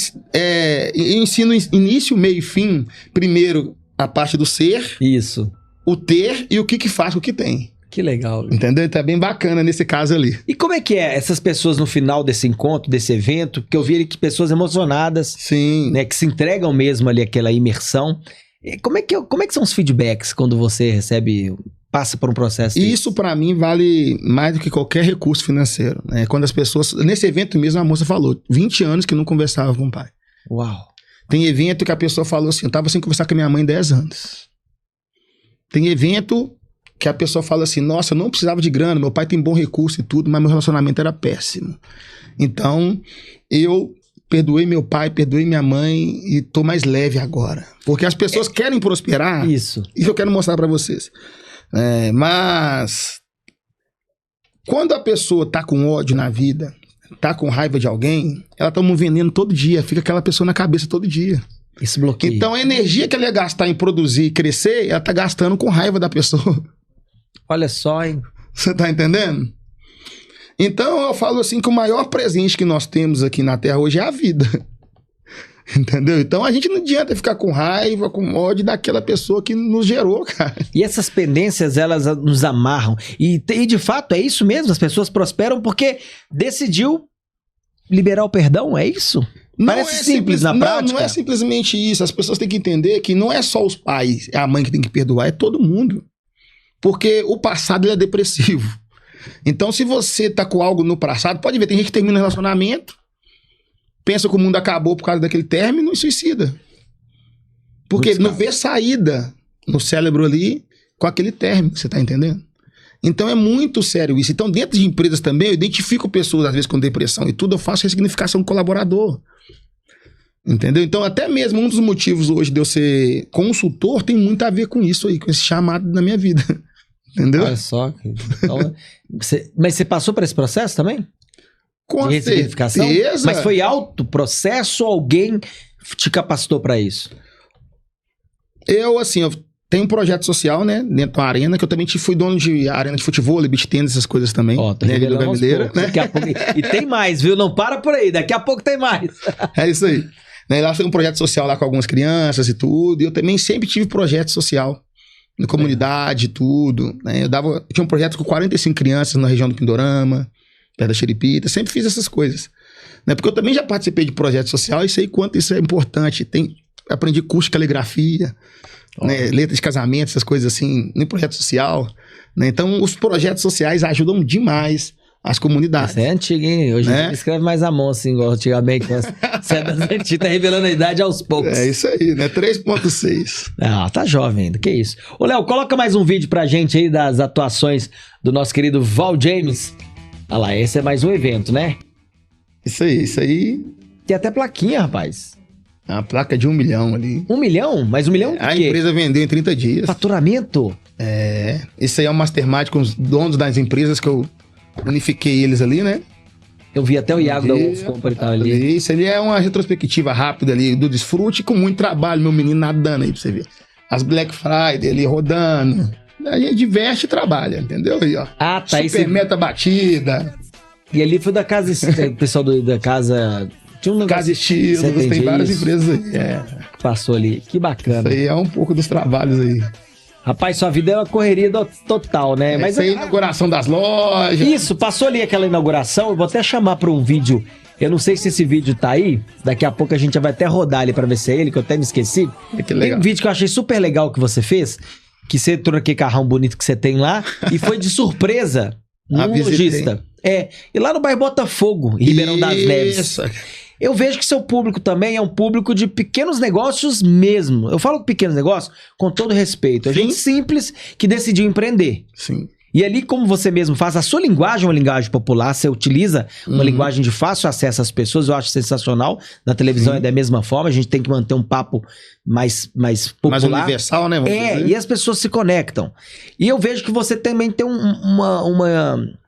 ensina início, meio e fim. Primeiro, a parte do ser, Isso. o ter e o que faz com o que tem. Que legal. Entendeu? Então é bem bacana nesse caso ali. E como é que é essas pessoas no final desse encontro, desse evento, que eu vi que pessoas emocionadas, Sim. né? Que se entregam mesmo ali àquela imersão. E como é que são os feedbacks quando você recebe... Passa por um processo desse? Isso pra mim vale mais do que qualquer recurso financeiro. Né? Quando as pessoas... Nesse evento mesmo a moça falou, 20 anos que não conversava com o pai. Uau. Tem evento que a pessoa falou assim, eu tava sem conversar com a minha mãe 10 anos. Tem evento que a pessoa fala assim, nossa, eu não precisava de grana, meu pai tem bom recurso e tudo, mas meu relacionamento era péssimo. Então, eu perdoei meu pai, perdoei minha mãe e tô mais leve agora. Porque as pessoas querem prosperar. Isso. Isso eu quero mostrar pra vocês. Mas quando a pessoa tá com ódio na vida, tá com raiva de alguém, ela toma um veneno todo dia, fica aquela pessoa na cabeça todo dia. Esse bloqueio. Então a energia que ela ia gastar em produzir e crescer, ela tá gastando com raiva da pessoa. Olha só, hein? Você tá entendendo? Então eu falo assim que o maior presente que nós temos aqui na Terra hoje é a vida. Entendeu? Então a gente não adianta ficar com raiva, com ódio daquela pessoa que nos gerou, cara. E essas pendências, elas nos amarram. E de fato, é isso mesmo? As pessoas prosperam porque decidiu liberar o perdão? É isso? Parece simples na prática. Não é simplesmente isso. As pessoas têm que entender que não é só os pais, é a mãe que tem que perdoar, é todo mundo. Porque o passado ele é depressivo. Então se você tá com algo no passado, pode ver, tem gente que termina um relacionamento, pensa que o mundo acabou por causa daquele término e suicida. Porque não vê saída no cérebro ali com aquele término, você tá entendendo? Então é muito sério isso. Então dentro de empresas também eu identifico pessoas às vezes com depressão e tudo, eu faço ressignificação com colaborador. Entendeu? Então até mesmo um dos motivos hoje de eu ser consultor tem muito a ver com isso aí, com esse chamado na minha vida. Entendeu? Olha só. Então, mas você passou por esse processo também? Com De ressignificação? certeza. Mas foi alto processo ou alguém te capacitou pra isso? Eu tenho um projeto social, né? Dentro da arena, que eu também fui dono de arena de futebol, beach tennis, essas coisas também. Ó, tá né? revelando aos Brasileira, poucos. né? Daqui a pouco... E tem mais, viu? Não para por aí. Daqui a pouco tem mais. É isso aí. Né? Lá tem um projeto social lá com algumas crianças e tudo. E eu também sempre tive projeto social. Na comunidade, tudo. Né? Eu tinha um projeto com 45 crianças na região do Pindorama, perto da Xeripita. Sempre fiz essas coisas. Né? Porque eu também já participei de projeto social e sei quanto isso é importante. Aprendi curso de caligrafia, né? Letra de casamento, essas coisas assim, no projeto social. Né? Então, os projetos sociais ajudam demais as comunidades. Isso é antigo, hein? Hoje Né? você escreve mais à mão, assim, igual antigamente. Você é das antigas, tá revelando a idade aos poucos. É isso aí, né? 3.6. Ah, tá jovem ainda, que isso. Ô, Léo, coloca mais um vídeo pra gente aí das atuações do nosso querido Val James. Olha lá, esse é mais um evento, né? Isso aí. Tem até plaquinha, rapaz. A placa de 1 milhão ali. 1 milhão? Mas 1 milhão A de quê? empresa vendeu em 30 dias. Faturamento? Esse aí é o mastermind com os donos das empresas que eu unifiquei eles ali, né? Eu vi até o Iago da Wolf Company tá ali. Isso ali é uma retrospectiva rápida ali do desfrute com muito trabalho, meu menino nadando aí pra você ver. As Black Friday ali rodando. A gente diverte e trabalha, entendeu? Aí, ó. Ah, tá. Super meta batida. E ali foi da casa, o pessoal da casa... Tinha um negócio... Casa Estilos, tem várias empresas aí. Que passou ali. Que bacana. Isso aí é um pouco dos trabalhos aí. Rapaz, sua vida é uma correria total, né? Mas a inauguração das lojas. Isso, passou ali aquela inauguração. Eu vou até chamar para um vídeo. Eu não sei se esse vídeo tá aí. Daqui a pouco a gente vai até rodar ali para ver se é ele, que eu até me esqueci. Que legal. Tem um vídeo que eu achei super legal que você fez. Que você trouxe aquele carrão bonito que você tem lá. E foi de surpresa num lojista. E lá no bairro Botafogo, em Ribeirão das Neves. Eu vejo que seu público também é um público de pequenos negócios mesmo. Eu falo pequenos negócios com todo respeito. É gente simples que decidiu empreender. Sim. E ali, como você mesmo faz, a sua linguagem é uma linguagem popular, você utiliza uma linguagem de fácil acesso às pessoas, eu acho sensacional. Na televisão é da mesma forma, a gente tem que manter um papo mais popular. Mais universal, né? E as pessoas se conectam. E eu vejo que você também tem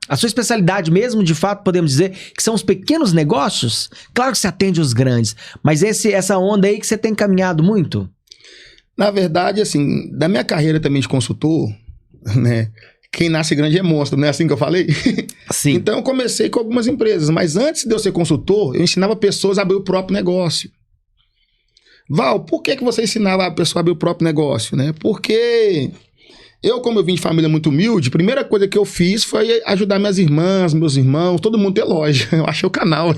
a sua especialidade mesmo, de fato, podemos dizer, que são os pequenos negócios. Claro que você atende os grandes, mas essa onda aí que você tem caminhado muito? Na verdade, assim, da minha carreira também de consultor, né? Quem nasce grande é monstro, não é assim que eu falei? Sim. Então eu comecei com algumas empresas, mas antes de eu ser consultor, eu ensinava pessoas a abrir o próprio negócio. Val, por que você ensinava a pessoa a abrir o próprio negócio, né? Porque como eu vim de família muito humilde, a primeira coisa que eu fiz foi ajudar minhas irmãs, meus irmãos, todo mundo ter loja. Eu achei o canal.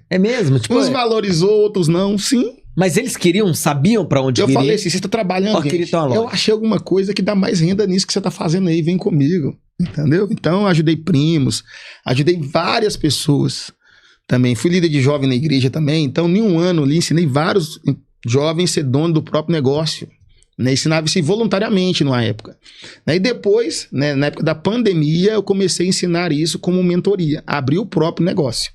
É mesmo? Tipo, uns valorizou, outros não, sim. Mas eles sabiam pra onde eu falei assim, você está trabalhando, gente, eu achei alguma coisa que dá mais renda nisso que você está fazendo aí, vem comigo, entendeu? Então, eu ajudei primos, ajudei várias pessoas também. Fui líder de jovem na igreja também, então, em um ano ali, ensinei vários jovens a ser dono do próprio negócio. Né? Ensinava isso voluntariamente numa época. E depois, né, na época da pandemia, eu comecei a ensinar isso como mentoria, abrir o próprio negócio.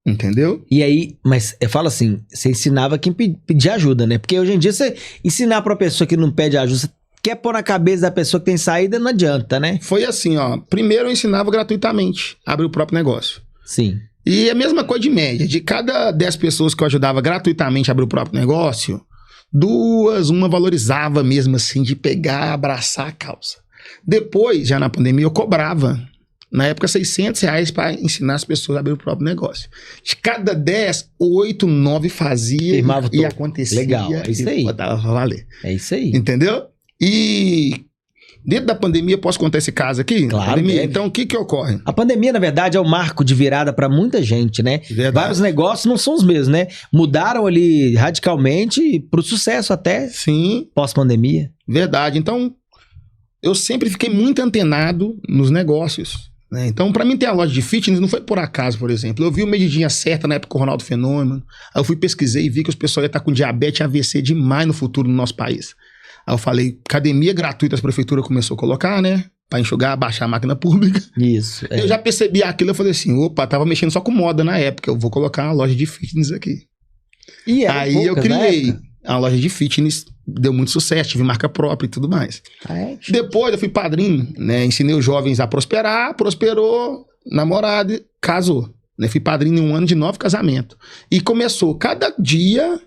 Entendeu? E aí, mas eu falo assim, você ensinava quem pedia ajuda, né? Porque hoje em dia você ensinar pra pessoa que não pede ajuda, você quer pôr na cabeça da pessoa que tem saída, não adianta, né? Foi assim, ó. Primeiro eu ensinava gratuitamente a abrir o próprio negócio. Sim. E a mesma coisa de média. De cada 10 pessoas que eu ajudava gratuitamente a abrir o próprio negócio, uma valorizava mesmo assim, de pegar, abraçar a causa. Depois, já na pandemia, eu cobrava. Na época, R$600 para ensinar as pessoas a abrir o próprio negócio. De cada 10, 8, 9 fazia e acontecia. Legal, é isso aí. Botava pra valer. É isso aí. Entendeu? E dentro da pandemia, posso contar esse caso aqui? Claro. Então, o que ocorre? A pandemia, na verdade, é o marco de virada para muita gente, né? Verdade. Vários negócios não são os mesmos, né? Mudaram ali radicalmente pro sucesso até. Sim. Pós-pandemia. Verdade. Então, eu sempre fiquei muito antenado nos negócios. Né? Então, para mim ter a loja de fitness não foi por acaso, por exemplo. Eu vi o Medidinha Certa na época do Ronaldo Fenômeno. Aí eu fui pesquisei e vi que os pessoal ia estar com diabetes e AVC demais no futuro no nosso país. Aí eu falei, academia gratuita a prefeitura começou a colocar, né? Pra enxugar, baixar a máquina pública. Isso. Eu já percebi aquilo, eu falei assim, opa, tava mexendo só com moda na época. Eu vou colocar uma loja de fitness aqui. E aí eu criei a loja de fitness, deu muito sucesso, tive marca própria e tudo mais. Depois eu fui padrinho, né? Ensinei os jovens a prosperar, prosperou, namorado, casou. Né? Fui padrinho em um ano de 9 casamentos. E começou, cada dia,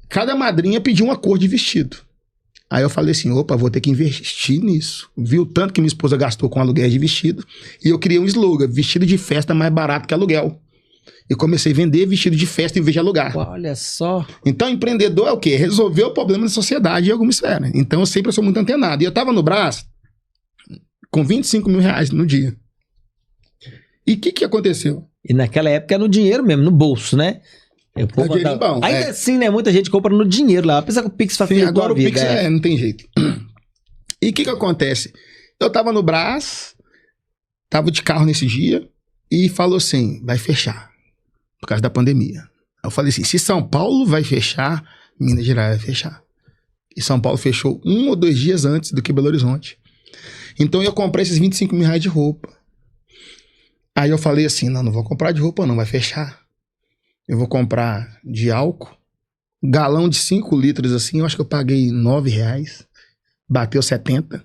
cada madrinha pediu uma cor de vestido. Aí eu falei assim, opa, vou ter que investir nisso. Vi o tanto que minha esposa gastou com aluguel de vestido. E eu criei um slogan, vestido de festa mais barato que aluguel. E comecei a vender vestido de festa em vez de alugar. Olha só. Então, empreendedor é o quê? Resolver o problema da sociedade em alguma esfera. Então, eu sempre sou muito antenado. E eu tava no Brás com R$25 mil no dia. E o que aconteceu? E naquela época era no dinheiro mesmo, no bolso, né? Bom, ainda assim, né? Muita gente compra no dinheiro lá. Apesar que o Pix facilitou agora a vida. O Pix não tem jeito. E o que acontece? Eu tava no Brás, tava de carro nesse dia, e falou assim, vai fechar. Por causa da pandemia. Eu falei assim, se São Paulo vai fechar, Minas Gerais vai fechar. E São Paulo fechou 1 ou 2 dias antes do que Belo Horizonte. Então eu comprei esses R$25 mil de roupa. Aí eu falei assim, não vou comprar de roupa não, vai fechar. eu vou comprar de álcool, galão de 5 litros assim, eu acho que eu paguei R$9, bateu 70.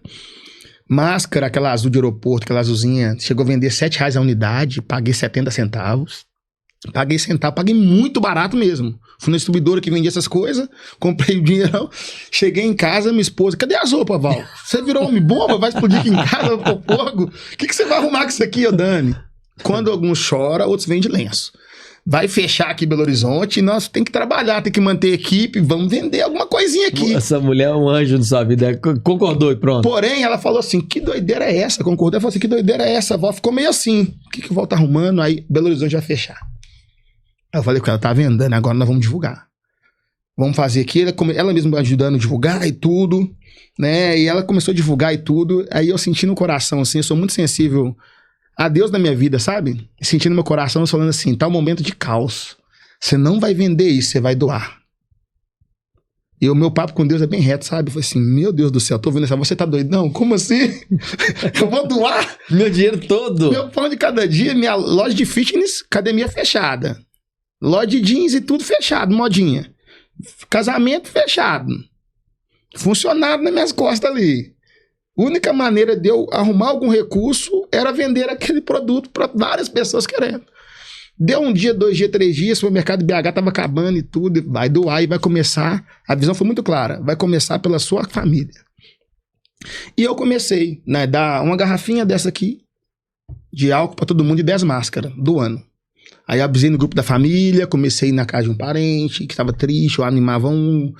Máscara, aquela azul de aeroporto, aquela azulzinha, chegou a vender R$7 a unidade, paguei 70 centavos. Paguei centavo, paguei muito barato mesmo. Fui na distribuidora que vendia essas coisas, comprei o dinheirão, cheguei em casa, minha esposa, cadê as roupas, Val? Você virou homem-bomba, vai explodir aqui em casa, pôr fogo? O que você vai arrumar com isso aqui, ô Dani? Quando alguns choram, outros vêm de lenço. Vai fechar aqui Belo Horizonte, nós tem que trabalhar, tem que manter equipe, vamos vender alguma coisinha aqui. Essa mulher é um anjo na sua vida, concordou e pronto. Porém, ela falou assim, que doideira é essa? Concordou, ela falou assim, que doideira é essa? A Val ficou meio assim, o que o Val tá arrumando? Aí Belo Horizonte vai fechar. Aí eu falei com ela, tá vendendo, agora nós vamos divulgar. Vamos fazer aqui, ela mesma ajudando a divulgar e tudo, né? E ela começou a divulgar e tudo, aí eu senti no coração, assim, eu sou muito sensível a Deus na minha vida, sabe? Sentindo no meu coração, falando assim, tá um momento de caos. Você não vai vender isso, você vai doar. E o meu papo com Deus é bem reto, sabe? Eu falei assim, meu Deus do céu, tô vendo essa, você tá doido? Não, como assim? Eu vou doar? Meu dinheiro todo. Meu pão de cada dia, minha loja de fitness, academia fechada. Loja de jeans e tudo fechado, modinha. Casamento fechado. Funcionário nas minhas costas ali. A única maneira de eu arrumar algum recurso era vender aquele produto para várias pessoas querendo. Deu um dia, 2 dias, 3 dias, o supermercado BH estava acabando e tudo, vai doar e vai começar. A visão foi muito clara, vai começar pela sua família. E eu comecei, né, dar uma garrafinha dessa aqui, de álcool para todo mundo e 10 máscaras do ano. Aí eu avisei no grupo da família, comecei na casa de um parente que estava triste, eu animava um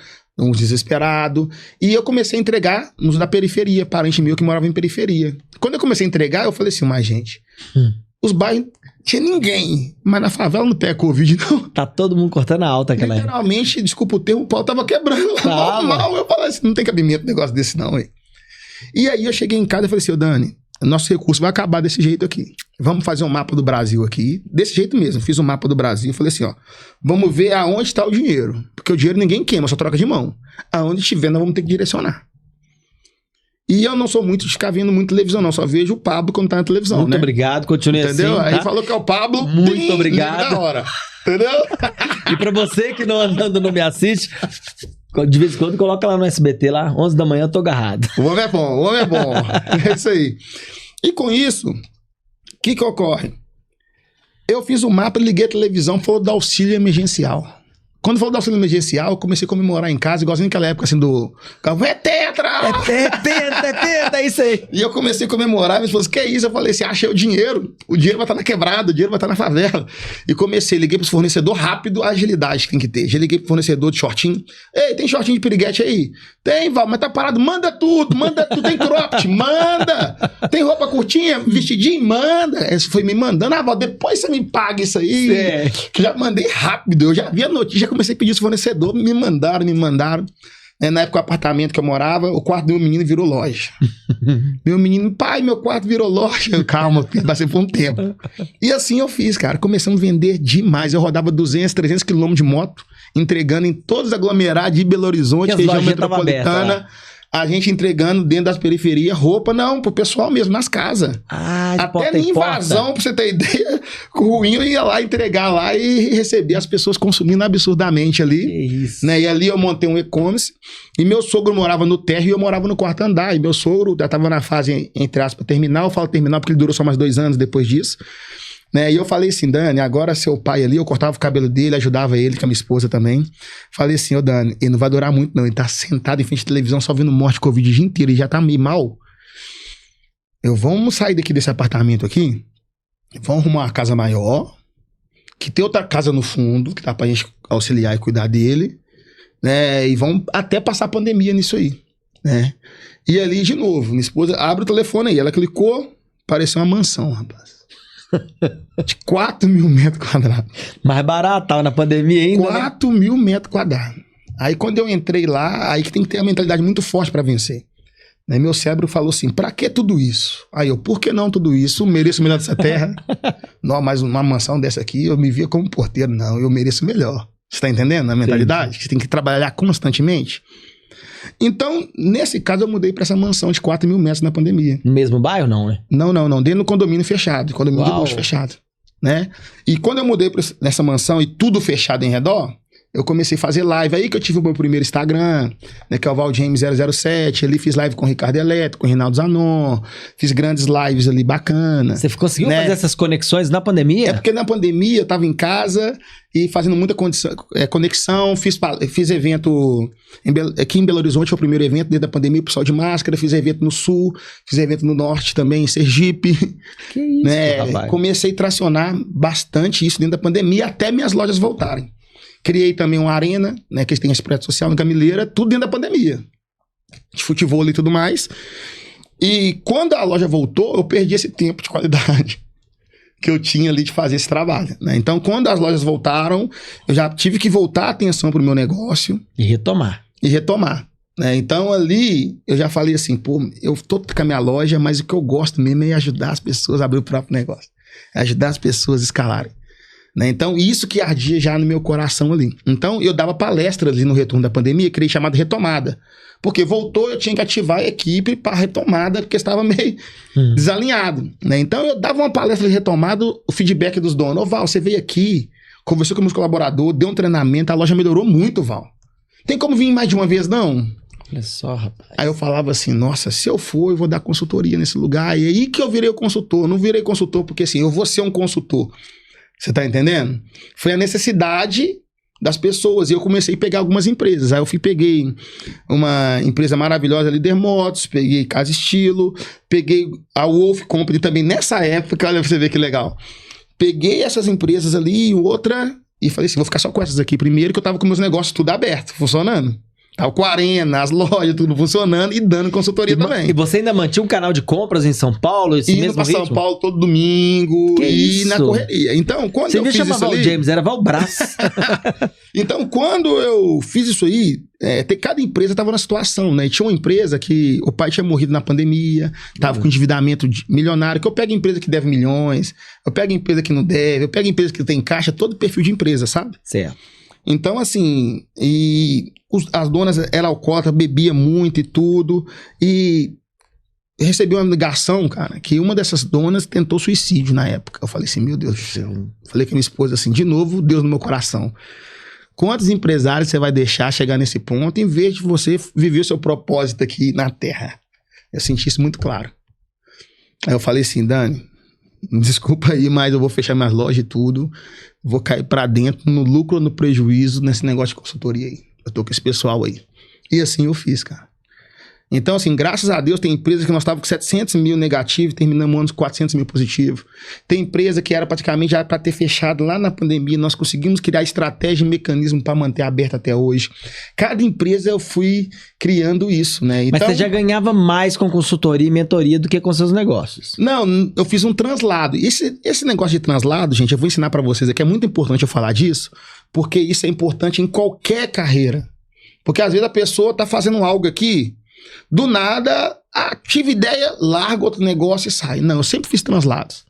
desesperado. E eu comecei a entregar nos da periferia, parente meu que morava em periferia. Quando eu comecei a entregar, eu falei assim, mas gente, os bairros tinha ninguém, mas na favela não pega Covid, não. Tá todo mundo cortando a alta, aquela. Literalmente, desculpa o termo, o pau tava quebrando. Normal. Eu falei assim, não tem cabimento um negócio desse não, ué. E aí eu cheguei em casa e falei assim, ô Dani, nosso recurso vai acabar desse jeito aqui. Vamos fazer um mapa do Brasil aqui. Desse jeito mesmo. Fiz um mapa do Brasil e falei assim, ó. Vamos ver aonde está o dinheiro. Porque o dinheiro ninguém queima, só troca de mão. Aonde estiver, nós vamos ter que direcionar. E eu não sou muito de ficar vendo muito televisão, não. Só vejo o Pablo quando tá na televisão, muito né? obrigado, continue entendeu? assim. Tá? Aí falou que é o Pablo. Muito obrigado. Da hora. Entendeu? E pra você que não me assiste... De vez em quando coloca lá no SBT, lá, 11 da manhã eu tô agarrado. O homem é bom, o homem é bom. É isso aí. E com isso, o que ocorre? Eu fiz o mapa, liguei a televisão, falou do auxílio emergencial. Quando falou do auxílio emergencial, eu comecei a comemorar em casa, igualzinho naquela época, assim, do... É tetra! É tetra, é isso aí. E eu comecei a comemorar, e me falou, que é isso? Eu falei assim, achei o dinheiro vai estar na quebrada, o dinheiro vai estar na favela. E comecei, liguei pros fornecedores rápido, a agilidade que tem que ter. Já liguei pro fornecedor de shortinho. Ei, tem shortinho de piriguete aí? Tem, Val, mas tá parado. Manda tudo. Tem cropped? Manda. Tem roupa curtinha, vestidinho? Manda. Esse foi me mandando. Val, depois você me paga isso aí. É. Que já mandei rápido. Eu já vi a notícia, já comecei a pedir os fornecedores. Me mandaram. Na época, o apartamento que eu morava, o quarto do meu menino virou loja. Meu menino, pai, meu quarto virou loja. Calma, vai ser por um tempo. E assim eu fiz, cara. Começamos a vender demais. Eu rodava 200, 300 quilômetros de moto, entregando em todos os aglomerados de Belo Horizonte, região metropolitana. A gente entregando dentro das periferias roupa, não, pro pessoal mesmo, nas casas. Até na invasão, pra você ter ideia, o ruim eu ia lá entregar lá e receber as pessoas consumindo absurdamente ali. Que isso. Né? E ali eu montei um e-commerce e meu sogro morava no térreo e eu morava no quarto andar. E meu sogro já tava na fase, entre aspas, terminal. Eu falo terminal porque ele durou só mais 2 anos depois disso. Né? E eu falei assim, Dani, agora seu pai ali, eu cortava o cabelo dele, ajudava ele, com a minha esposa também. Falei assim, ô Dani, ele não vai durar muito não, ele tá sentado em frente à televisão só vendo morte Covid o dia inteiro, ele já tá meio mal. Vamos sair daqui desse apartamento aqui, vamos arrumar uma casa maior, que tem outra casa no fundo, que dá pra gente auxiliar e cuidar dele, né? E vamos até passar a pandemia nisso aí, né? E ali, de novo, minha esposa abre o telefone aí, ela clicou, pareceu uma mansão, rapaz. De 4 mil metros quadrados. Mais barato, tava na pandemia ainda. 4 mil metros quadrados. Aí quando eu entrei lá, aí que tem que ter a mentalidade muito forte pra vencer. Aí meu cérebro falou assim, pra que tudo isso? Aí eu, por que não tudo isso? Eu mereço melhor dessa terra. Não, mas uma mansão dessa aqui, eu me via como porteiro. Não, eu mereço melhor. Você tá entendendo a mentalidade? Sim. Você tem que trabalhar constantemente. Então, nesse caso, eu mudei pra essa mansão de 4 mil metros na pandemia. No mesmo bairro, não, né? Não. Dentro do condomínio fechado. Condomínio de luxo fechado. né? E quando eu mudei nessa mansão e tudo fechado em redor, eu comecei a fazer live. Aí que eu tive o meu primeiro Instagram, né, que é o ValJames007. Ali fiz live com o Ricardo Eletro, com o Reinaldo Zanon. Fiz grandes lives ali bacanas. Você conseguiu né? fazer essas conexões na pandemia? É porque na pandemia eu tava em casa e fazendo muita conexão. Fiz evento aqui em Belo Horizonte, foi o primeiro evento desde a pandemia, o pessoal de máscara. Fiz evento no Sul, fiz evento no Norte também, em Sergipe. Que isso, né? rapaz. Comecei a tracionar bastante isso dentro da pandemia até minhas lojas voltarem. Criei também uma arena, né, que eles têm esse projeto social no Gamileira, tudo dentro da pandemia. De futebol e tudo mais. E quando a loja voltou, eu perdi esse tempo de qualidade que eu tinha ali de fazer esse trabalho, né? Então, quando as lojas voltaram, eu já tive que voltar a atenção pro meu negócio. E retomar. Né? Então, ali, eu já falei assim, pô, eu tô com a minha loja, mas o que eu gosto mesmo é ajudar as pessoas a abrir o próprio negócio. É ajudar as pessoas a escalarem. Né? Então, isso que ardia já no meu coração ali. Então, eu dava palestras ali no retorno da pandemia, criei chamada Retomada. Porque voltou, eu tinha que ativar a equipe para retomada, porque estava meio desalinhado. Né? Então, eu dava uma palestra de retomada, o feedback dos donos. Ô, Val, você veio aqui, conversou com meus colaboradores, deu um treinamento, a loja melhorou muito, Val. Tem como vir mais de uma vez, não? Olha só, rapaz. Aí eu falava assim, nossa, se eu for, eu vou dar consultoria nesse lugar. E aí que eu virei o consultor. Não virei consultor porque assim, eu vou ser um consultor. Você tá entendendo? Foi a necessidade das pessoas. E eu comecei a pegar algumas empresas. Aí eu peguei uma empresa maravilhosa, Líder Motos, peguei Casa Estilo, peguei a Wolf Company também nessa época. Olha pra você ver que legal. Peguei essas empresas ali e outra e falei assim, vou ficar só com essas aqui primeiro, que eu tava com meus negócios tudo aberto, funcionando. Tava com a arena, as lojas, tudo funcionando e dando consultoria também. E você ainda mantinha um canal de compras em São Paulo? Esse indo mesmo pra ritmo? São Paulo todo domingo e na correria. Então, quando você eu fiz chamava isso ali... o James, era Valbrás. Então, quando eu fiz isso aí, cada empresa tava na situação, né? E tinha uma empresa que o pai tinha morrido na pandemia, tava com endividamento milionário, que eu pego empresa que deve milhões, eu pego empresa que não deve, eu pego empresa que tem caixa, todo perfil de empresa, sabe? Certo. Então, assim, as donas eram alcoólatras, bebia muito e tudo, e eu recebi uma ligação, cara, que uma dessas donas tentou suicídio na época. Eu falei assim, meu Deus do céu. Falei com a minha esposa assim, de novo, Deus no meu coração. Quantos empresários você vai deixar chegar nesse ponto em vez de você viver o seu propósito aqui na Terra? Eu senti isso muito claro. Aí eu falei assim, Dani, desculpa aí, mas eu vou fechar minhas lojas e tudo. Vou cair pra dentro, no lucro ou no prejuízo, nesse negócio de consultoria aí. Eu tô com esse pessoal aí. E assim eu fiz, cara. Então, assim, graças a Deus, tem empresa que nós estávamos com 700 mil negativo, terminamos o ano com 400 mil positivo. Tem empresa que era praticamente já para ter fechado lá na pandemia, nós conseguimos criar estratégia e mecanismo para manter aberta até hoje. Cada empresa eu fui criando isso, né? Então, mas você já ganhava mais com consultoria e mentoria do que com seus negócios? Não, eu fiz um translado. Esse negócio de translado, gente, eu vou ensinar para vocês aqui, é muito importante eu falar disso, porque isso é importante em qualquer carreira. Porque às vezes a pessoa tá fazendo algo aqui, do nada, tive ideia, larga outro negócio e sai. Não, eu sempre fiz translados.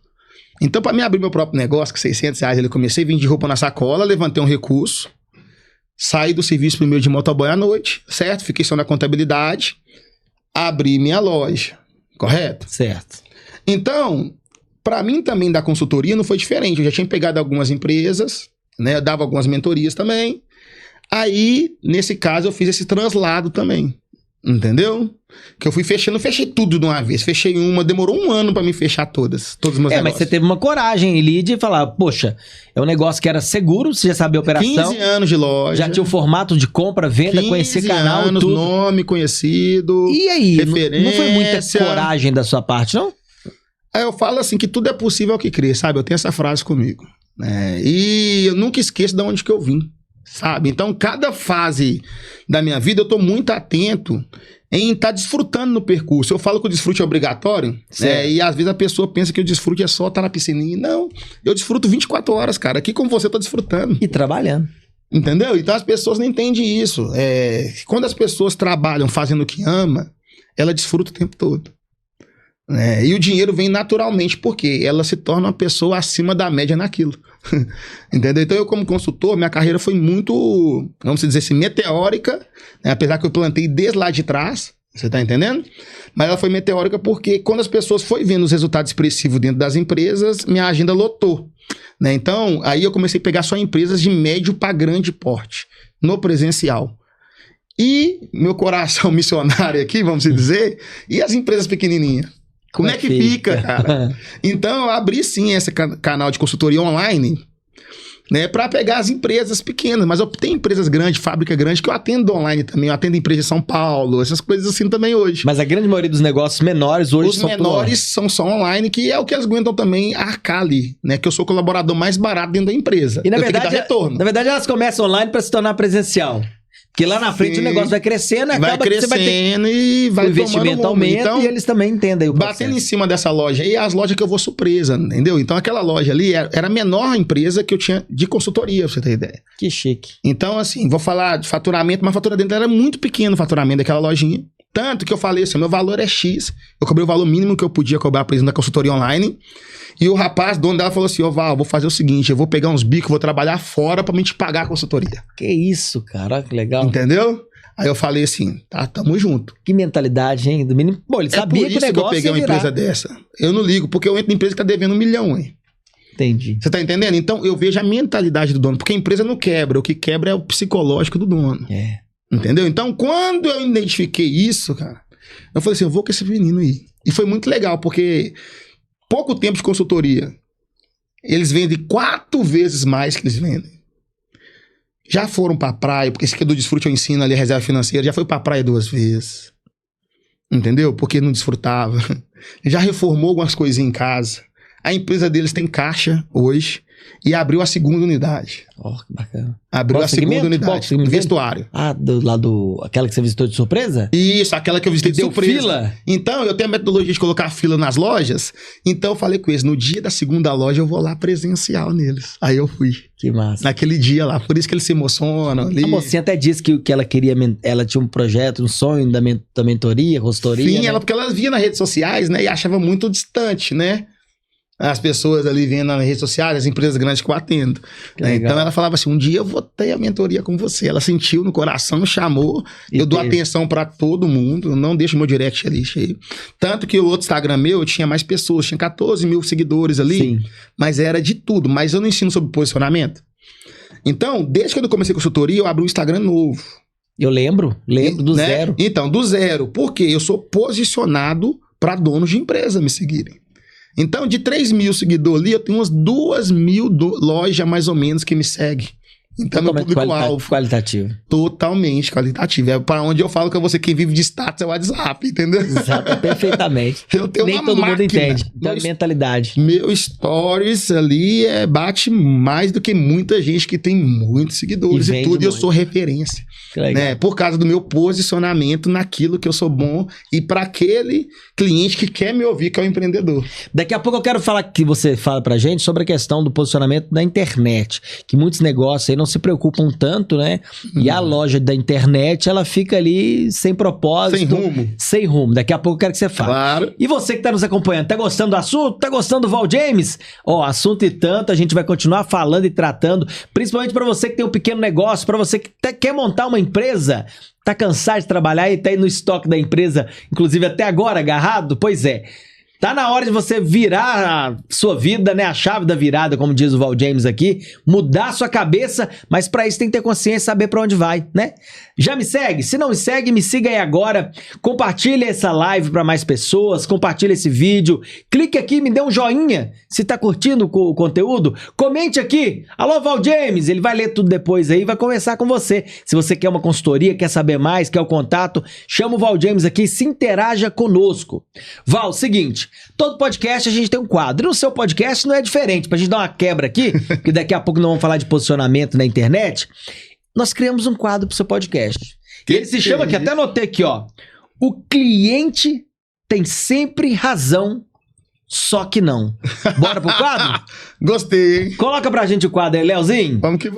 Então, para mim abrir meu próprio negócio, com R$600, eu comecei a vender roupa na sacola, levantei um recurso, saí do serviço primeiro de motoboy à noite, certo? Fiquei só na contabilidade, abri minha loja, correto? Certo. Então, para mim também da consultoria não foi diferente. Eu já tinha pegado algumas empresas, né? Eu dava algumas mentorias também. Aí, nesse caso, eu fiz esse translado também. Entendeu? Que eu fui fechando, fechei tudo de uma vez. Fechei uma, demorou um ano pra me fechar todos os meus negócios. Mas você teve uma coragem ali de falar, poxa, é um negócio que era seguro, você já sabia a operação. 15 anos de loja. Já tinha o formato de compra, venda, conhecer canal, anos, tudo. nome conhecido. E aí, referência. Não foi muita coragem da sua parte, não? Aí eu falo assim, que tudo é possível ao que crer, sabe? Eu tenho essa frase comigo. E eu nunca esqueço de onde que eu vim. Sabe? Então, cada fase da minha vida, eu tô muito atento em estar desfrutando no percurso. Eu falo que o desfrute é obrigatório, né? E às vezes a pessoa pensa que o desfrute é só estar na piscininha. Não, eu desfruto 24 horas, cara. Aqui com você eu tô desfrutando. E trabalhando. Entendeu? Então as pessoas não entendem isso. Quando as pessoas trabalham fazendo o que ama, ela desfruta o tempo todo. E o dinheiro vem naturalmente, porque ela se torna uma pessoa acima da média naquilo. Entendeu? Então eu como consultor, minha carreira foi muito, vamos dizer assim, meteórica, né? Apesar que eu plantei desde lá de trás, você tá entendendo? Mas ela foi meteórica porque quando as pessoas foram vendo os resultados expressivos dentro das empresas, minha agenda lotou. né? Então, aí eu comecei a pegar só empresas de médio para grande porte, no presencial. E meu coração missionário aqui, vamos dizer, e as empresas pequenininhas? Como é que fica, cara? Então, eu abri sim esse canal de consultoria online, né, para pegar as empresas pequenas, mas eu tenho empresas grandes, fábrica grande, que eu atendo online também, eu atendo empresa de São Paulo, essas coisas assim também hoje. Mas a grande maioria dos negócios menores hoje são menores são só online, que é o que eles aguentam também arcar ali, né, que eu sou o colaborador mais barato dentro da empresa. E na verdade elas começam online para se tornar presencial. Porque lá na frente o negócio vai crescendo, vai acaba crescendo, que você vai ter... e vai o investimento aumenta, então, e eles também entendem o processo. Batendo em cima dessa loja aí, as lojas que eu vou surpresa, entendeu? Então aquela loja ali era a menor empresa que eu tinha de consultoria, pra você ter ideia. Que chique. Então assim, vou falar de faturamento, mas o faturamento era muito pequeno, o faturamento daquela lojinha. Tanto que eu falei assim, meu valor é X. Eu cobrei o valor mínimo que eu podia cobrar por exemplo, da consultoria online. E o rapaz, dono dela, falou assim, ô Val, vou fazer o seguinte, eu vou pegar uns bicos, vou trabalhar fora pra me te pagar a consultoria. Que isso, cara, que legal. Entendeu? Aí eu falei assim, tá, tamo junto. Que mentalidade, hein? Do menino. Pô, ele sabia que o negócio que eu peguei uma empresa dessa. Eu não ligo, porque eu entro em empresa que tá devendo 1 milhão, hein? Entendi. Você tá entendendo? Então eu vejo a mentalidade do dono, porque a empresa não quebra, o que quebra é o psicológico do dono. É. Entendeu? Então quando eu identifiquei isso, cara, eu falei assim, eu vou com esse menino aí. E foi muito legal, porque pouco tempo de consultoria, eles vendem 4 vezes mais que eles vendem. Já foram pra praia, porque esse aqui do Desfrute eu ensino ali a reserva financeira, já foi pra praia 2 vezes. Entendeu? Porque não desfrutava. Já reformou algumas coisinhas em casa. A empresa deles tem caixa hoje e abriu a 2ª unidade. Oh, que bacana. Abriu a 2ª unidade. Vestuário. Ah, aquela que você visitou de surpresa? Isso, aquela que eu visitei de surpresa. Fila? Então, eu tenho a metodologia de colocar fila nas lojas. Então, eu falei com eles, no dia da 2ª loja, eu vou lá presencial neles. Aí eu fui. Que massa. Naquele dia lá. Por isso que eles se emocionam ali. A mocinha até disse que ela queria, ela tinha um projeto, um sonho da mentoria, consultoria. Sim, né? porque ela via nas redes sociais, né? E achava muito distante, né? As pessoas ali vendo nas redes sociais, as empresas grandes que eu atendo. Né? Então ela falava assim, um dia eu vou ter a mentoria com você. Ela sentiu no coração, chamou, eu dou atenção pra todo mundo, não deixo meu direct ali cheio. Tanto que o outro Instagram meu, eu tinha mais pessoas, tinha 14 mil seguidores ali, sim, mas era de tudo, mas eu não ensino sobre posicionamento. Então, desde que eu comecei a consultoria, eu abri um Instagram novo. Eu lembro do zero. Então, do zero, porque eu sou posicionado para donos de empresa me seguirem. Então, de 3 mil seguidores ali, eu tenho umas 2 mil lojas mais ou menos que me seguem. Então, meu público-alvo. Qualitativo. Totalmente qualitativo. É para onde eu falo que você, quem vive de status é o WhatsApp, entendeu? Exato, perfeitamente. Eu tenho Nem uma todo máquina. Mundo entende. Então, mentalidade. Meu stories ali bate mais do que muita gente que tem muitos seguidores e tudo. E eu sou referência. Né? Por causa do meu posicionamento naquilo que eu sou bom e para aquele cliente que quer me ouvir, que é o empreendedor. Daqui a pouco eu quero falar que você fala pra gente sobre a questão do posicionamento da internet, que muitos negócios aí não se preocupam tanto, né? E a loja da internet, ela fica ali sem propósito. Sem rumo. Sem rumo. Daqui a pouco eu quero que você fale. Claro. E você que tá nos acompanhando, tá gostando do assunto? Tá gostando do Val James? Ó, assunto e tanto, a gente vai continuar falando e tratando, principalmente pra você que tem um pequeno negócio, pra você que quer montar uma empresa, tá cansado de trabalhar e tá aí no estoque da empresa, inclusive até agora agarrado? Pois é. Tá na hora de você virar a sua vida, né? A chave da virada, como diz o Val James aqui. Mudar a sua cabeça, mas pra isso tem que ter consciência e saber pra onde vai, né? Já me segue? Se não me segue, me siga aí agora. Compartilha essa live pra mais pessoas. Compartilha esse vídeo. Clique aqui, me dê um joinha se tá curtindo o conteúdo. Comente aqui. Alô, Val James. Ele vai ler tudo depois aí e vai conversar com você. Se você quer uma consultoria, quer saber mais, quer o contato, chama o Val James aqui e se interaja conosco. Val, seguinte. Todo podcast a gente tem um quadro. E no seu podcast não é diferente. Pra gente dar uma quebra aqui, que daqui a pouco nós vamos falar de posicionamento na internet, nós criamos um quadro pro seu podcast. E ele se chama, que até anotei aqui, ó. O cliente tem sempre razão, só que não. Bora pro quadro? Gostei, hein? Coloca pra gente o quadro aí, Leozinho. Vamos que...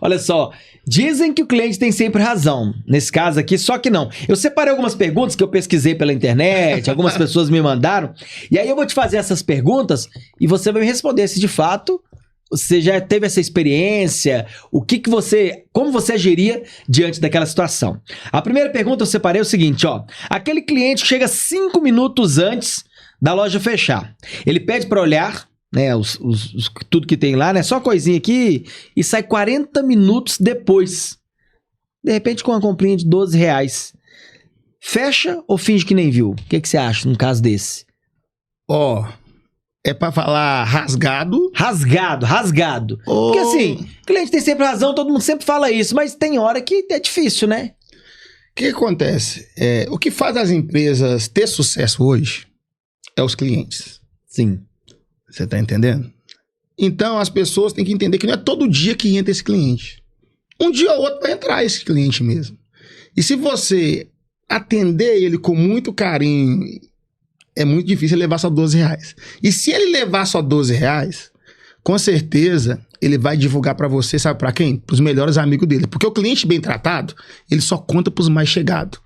Olha só, dizem que o cliente tem sempre razão, nesse caso aqui, só que não. Eu separei algumas perguntas que eu pesquisei pela internet, algumas pessoas me mandaram, e aí eu vou te fazer essas perguntas e você vai me responder se de fato você já teve essa experiência? Como você agiria diante daquela situação? A primeira pergunta eu separei o seguinte, ó. Aquele cliente chega 5 minutos antes da loja fechar. Ele pede para olhar, né, tudo que tem lá, né? Só coisinha aqui e sai 40 minutos depois. De repente com uma comprinha de R$12. Fecha ou finge que nem viu? O que você acha num caso desse? Ó, é pra falar rasgado. Rasgado. Porque assim, o cliente tem sempre razão, todo mundo sempre fala isso, mas tem hora que é difícil, né? O que acontece? O que faz as empresas ter sucesso hoje é os clientes. Sim. Você tá entendendo? Então as pessoas têm que entender que não é todo dia que entra esse cliente. Um dia ou outro vai entrar esse cliente mesmo. E se você atender ele com muito carinho, é muito difícil ele levar só R$12. E se ele levar só R$12, com certeza ele vai divulgar pra você, sabe pra quem? Pros melhores amigos dele. Porque o cliente bem tratado, ele só conta pros mais chegados.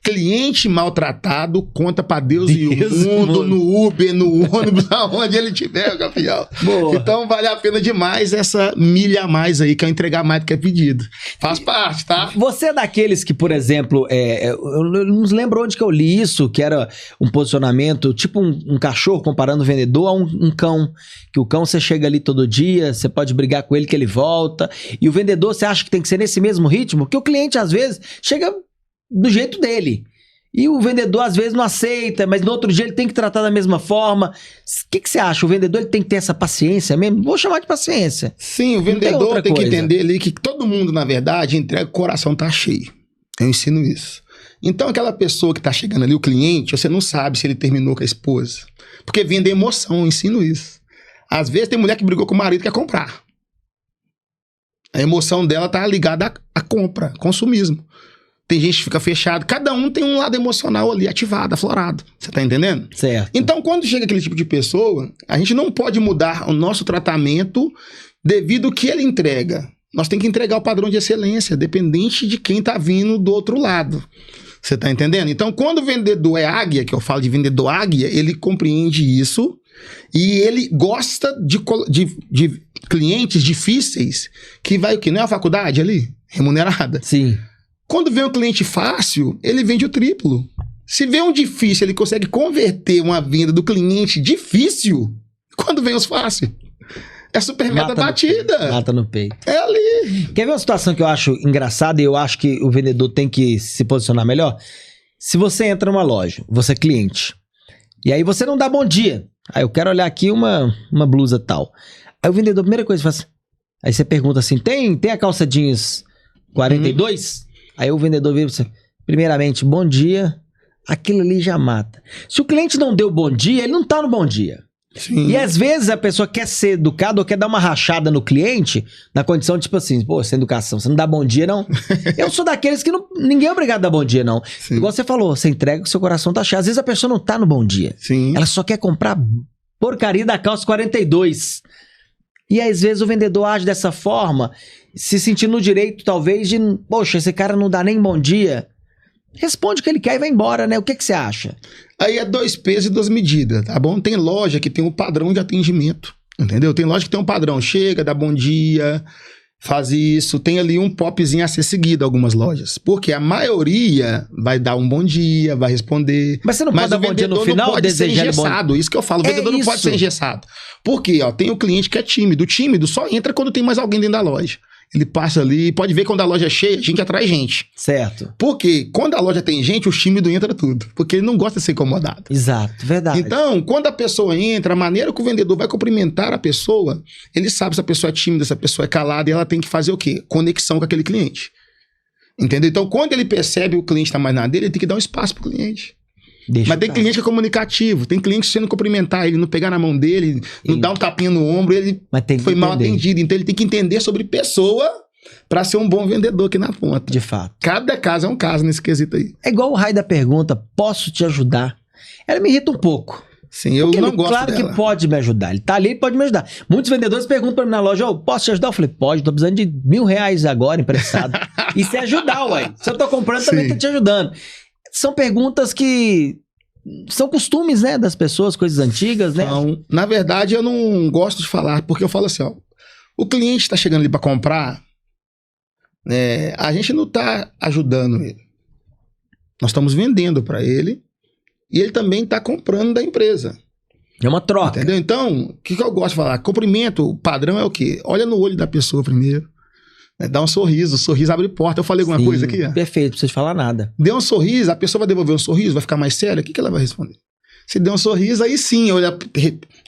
Cliente maltratado conta pra Deus e o mundo, no Uber, no ônibus, aonde ele tiver, campeão. Boa. Então vale a pena demais essa milha a mais aí, que é entregar mais do que é pedido. Faz parte, tá? Você é daqueles que, por exemplo, eu não lembro onde que eu li isso, que era um posicionamento, tipo um cachorro comparando o vendedor a um cão. Que o cão você chega ali todo dia, você pode brigar com ele que ele volta. E o vendedor você acha que tem que ser nesse mesmo ritmo? Porque o cliente às vezes chega do jeito dele. E o vendedor às vezes não aceita, mas no outro dia ele tem que tratar da mesma forma. O que você acha? O vendedor ele tem que ter essa paciência mesmo? Vou chamar de paciência. Sim, o vendedor tem que entender ali que todo mundo, na verdade, entrega o coração tá cheio. Eu ensino isso. Então aquela pessoa que tá chegando ali, o cliente, você não sabe se ele terminou com a esposa. Porque vende emoção, eu ensino isso. Às vezes tem mulher que brigou com o marido e quer comprar. A emoção dela tá ligada à compra, consumismo. Tem gente que fica fechado. Cada um tem um lado emocional ali ativado, aflorado. Você tá entendendo? Certo. Então, quando chega aquele tipo de pessoa, a gente não pode mudar o nosso tratamento devido ao que ele entrega. Nós temos que entregar o padrão de excelência, dependente de quem tá vindo do outro lado. Você tá entendendo? Então, quando o vendedor é águia, que eu falo de vendedor águia, ele compreende isso e ele gosta de clientes difíceis que vai o quê? Não é a faculdade ali? Remunerada. Sim. Quando vem um cliente fácil, ele vende o triplo. Se vem um difícil, ele consegue converter uma venda do cliente difícil. Quando vem os fáceis, é super meta batida. Mata no peito. É ali. Quer ver uma situação que eu acho engraçada e eu acho que o vendedor tem que se posicionar melhor? Se você entra numa loja, você é cliente, e aí você não dá bom dia. Aí eu quero olhar aqui uma blusa tal. Aí o vendedor, a primeira coisa que faz... Aí você pergunta assim, tem a calça jeans 42? Aí o vendedor vira pra você, primeiramente, bom dia. Aquilo ali já mata. Se o cliente não deu bom dia, ele não tá no bom dia. Sim. E às vezes a pessoa quer ser educada ou quer dar uma rachada no cliente na condição de tipo assim, pô, sem educação, você não dá bom dia não? Eu sou daqueles que ninguém é obrigado a dar bom dia não. Sim. Igual você falou, você entrega que o seu coração tá cheio. Às vezes a pessoa não tá no bom dia. Sim. Ela só quer comprar porcaria da calça 42. E às vezes o vendedor age dessa forma, se sentindo no direito talvez de, poxa, esse cara não dá nem bom dia. Responde o que ele quer e vai embora, né? O que você acha? Aí é 2 pesos e 2 medidas, tá bom? Tem loja que tem um padrão de atendimento, entendeu? Tem loja que tem um padrão, chega, dá bom dia, faz isso. Tem ali um popzinho a ser seguido algumas lojas. Porque a maioria vai dar um bom dia, vai responder. Mas você não pode dar bom dia no final? Não pode ser engessado, isso que eu falo. O vendedor não pode ser engessado. Por quê? Ó, tem o cliente que é tímido. O tímido só entra quando tem mais alguém dentro da loja. Ele passa ali, pode ver quando a loja é cheia, a gente atrai gente. Certo. Porque quando a loja tem gente, o tímido entra tudo. Porque ele não gosta de ser incomodado. Exato, verdade. Então, quando a pessoa entra, a maneira que o vendedor vai cumprimentar a pessoa, ele sabe se a pessoa é tímida, se a pessoa é calada, e ela tem que fazer o quê? Conexão com aquele cliente. Entendeu? Então, quando ele percebe o cliente tá mais na dele, ele tem que dar um espaço pro cliente. Mas tem cliente que é comunicativo, tem cliente que você não cumprimentar ele, não pegar na mão dele, não dar um tapinha no ombro, ele foi mal atendido. Então ele tem que entender sobre pessoa para ser um bom vendedor aqui na ponta. De fato. Cada caso é um caso nesse quesito aí. É igual o raio da pergunta, posso te ajudar? Ela me irrita um pouco. Sim, eu não gosto claro dela. Que pode me ajudar, ele tá ali e pode me ajudar. Muitos vendedores perguntam pra mim na loja, posso te ajudar? Eu falei, pode, tô precisando de R$1.000 agora emprestado. Isso é ajudar, ué. Se eu tô comprando, também tô te ajudando. São perguntas que são costumes, né, das pessoas, coisas antigas, né? Não, na verdade eu não gosto de falar, porque eu falo assim, ó, O cliente está chegando ali para comprar, a gente não está ajudando ele. Nós estamos vendendo para ele e ele também está comprando da empresa. É uma troca. Entendeu? Então, o que eu gosto de falar? Cumprimento, o padrão é o quê? Olha no olho da pessoa primeiro. Dá um sorriso, o sorriso abre porta. Eu falei alguma coisa aqui? Perfeito, não precisa falar nada. Deu um sorriso, a pessoa vai devolver um sorriso, vai ficar mais séria, o que ela vai responder? Se der um sorriso, aí sim, olha,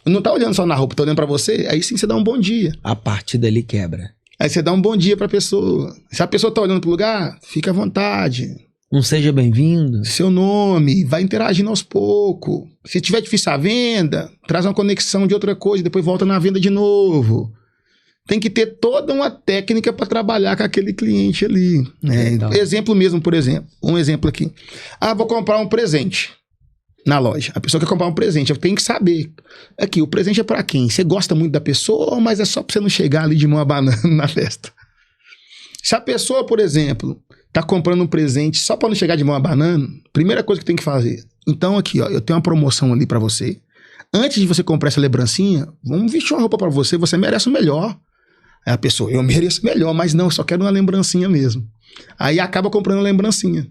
não tá olhando só na roupa, tá olhando pra você, aí sim você dá um bom dia. A partir dali quebra. Aí você dá um bom dia pra pessoa. Se a pessoa tá olhando pro lugar, fica à vontade. Um seja bem-vindo. Seu nome, vai interagindo aos poucos. Se tiver difícil a venda, traz uma conexão de outra coisa, depois volta na venda de novo. Tem que ter toda uma técnica para trabalhar com aquele cliente ali. Exemplo mesmo, por exemplo. Um exemplo aqui. Vou comprar um presente na loja. A pessoa quer comprar um presente. Eu tenho que saber. Aqui, o presente é para quem? Você gosta muito da pessoa, mas é só para você não chegar ali de mão a banana na festa. Se a pessoa, por exemplo, tá comprando um presente só para não chegar de mão a banana, primeira coisa que tem que fazer. Então aqui, ó, eu tenho uma promoção ali para você. Antes de você comprar essa lembrancinha, vamos vestir uma roupa para você, você merece o melhor. Aí a pessoa, eu mereço melhor, mas não, eu só quero uma lembrancinha mesmo. Aí acaba comprando a lembrancinha.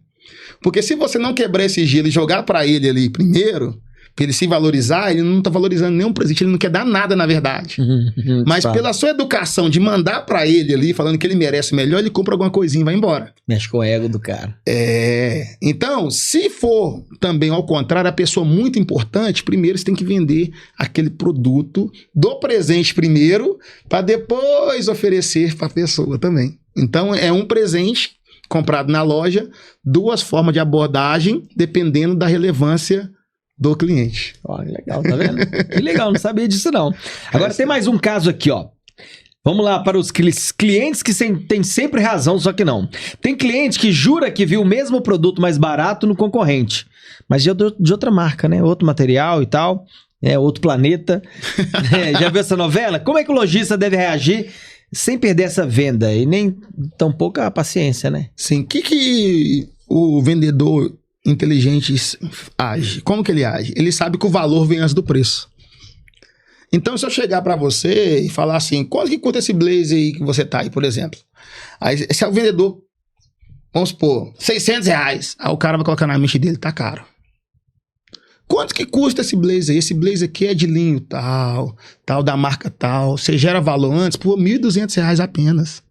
Porque se você não quebrar esse gelo e jogar pra ele ali primeiro, pra ele se valorizar, ele não tá valorizando nenhum presente, ele não quer dar nada, na verdade. Mas pela sua educação de mandar pra ele ali, falando que ele merece melhor, ele compra alguma coisinha e vai embora. Mexe com o ego do cara. Então, se for também ao contrário, a pessoa muito importante, primeiro você tem que vender aquele produto do presente primeiro, pra depois oferecer pra pessoa também. Então, é um presente comprado na loja, duas formas de abordagem, dependendo da relevância do cliente. Olha, legal, tá vendo? Que legal, não sabia disso não. Agora tem mais um caso aqui, ó. Vamos lá para os clientes que têm sempre razão, só que não. Tem cliente que jura que viu o mesmo produto mais barato no concorrente, mas de outra marca, né? Outro material e tal, outro planeta. Já viu essa novela? Como é que o lojista deve reagir sem perder essa venda e nem tão pouca paciência, né? Sim, o que o vendedor inteligente age? Como que ele age? Ele sabe que o valor vem antes do preço. Então, se eu chegar para você e falar assim, quanto que custa esse blazer aí que você tá aí, por exemplo? Aí, se é o vendedor, vamos supor, R$600, aí o cara vai colocar na mente dele, tá caro. Quanto que custa esse blazer? Esse blazer aqui é de linho tal da marca tal. Você gera valor antes por R$1.200 apenas.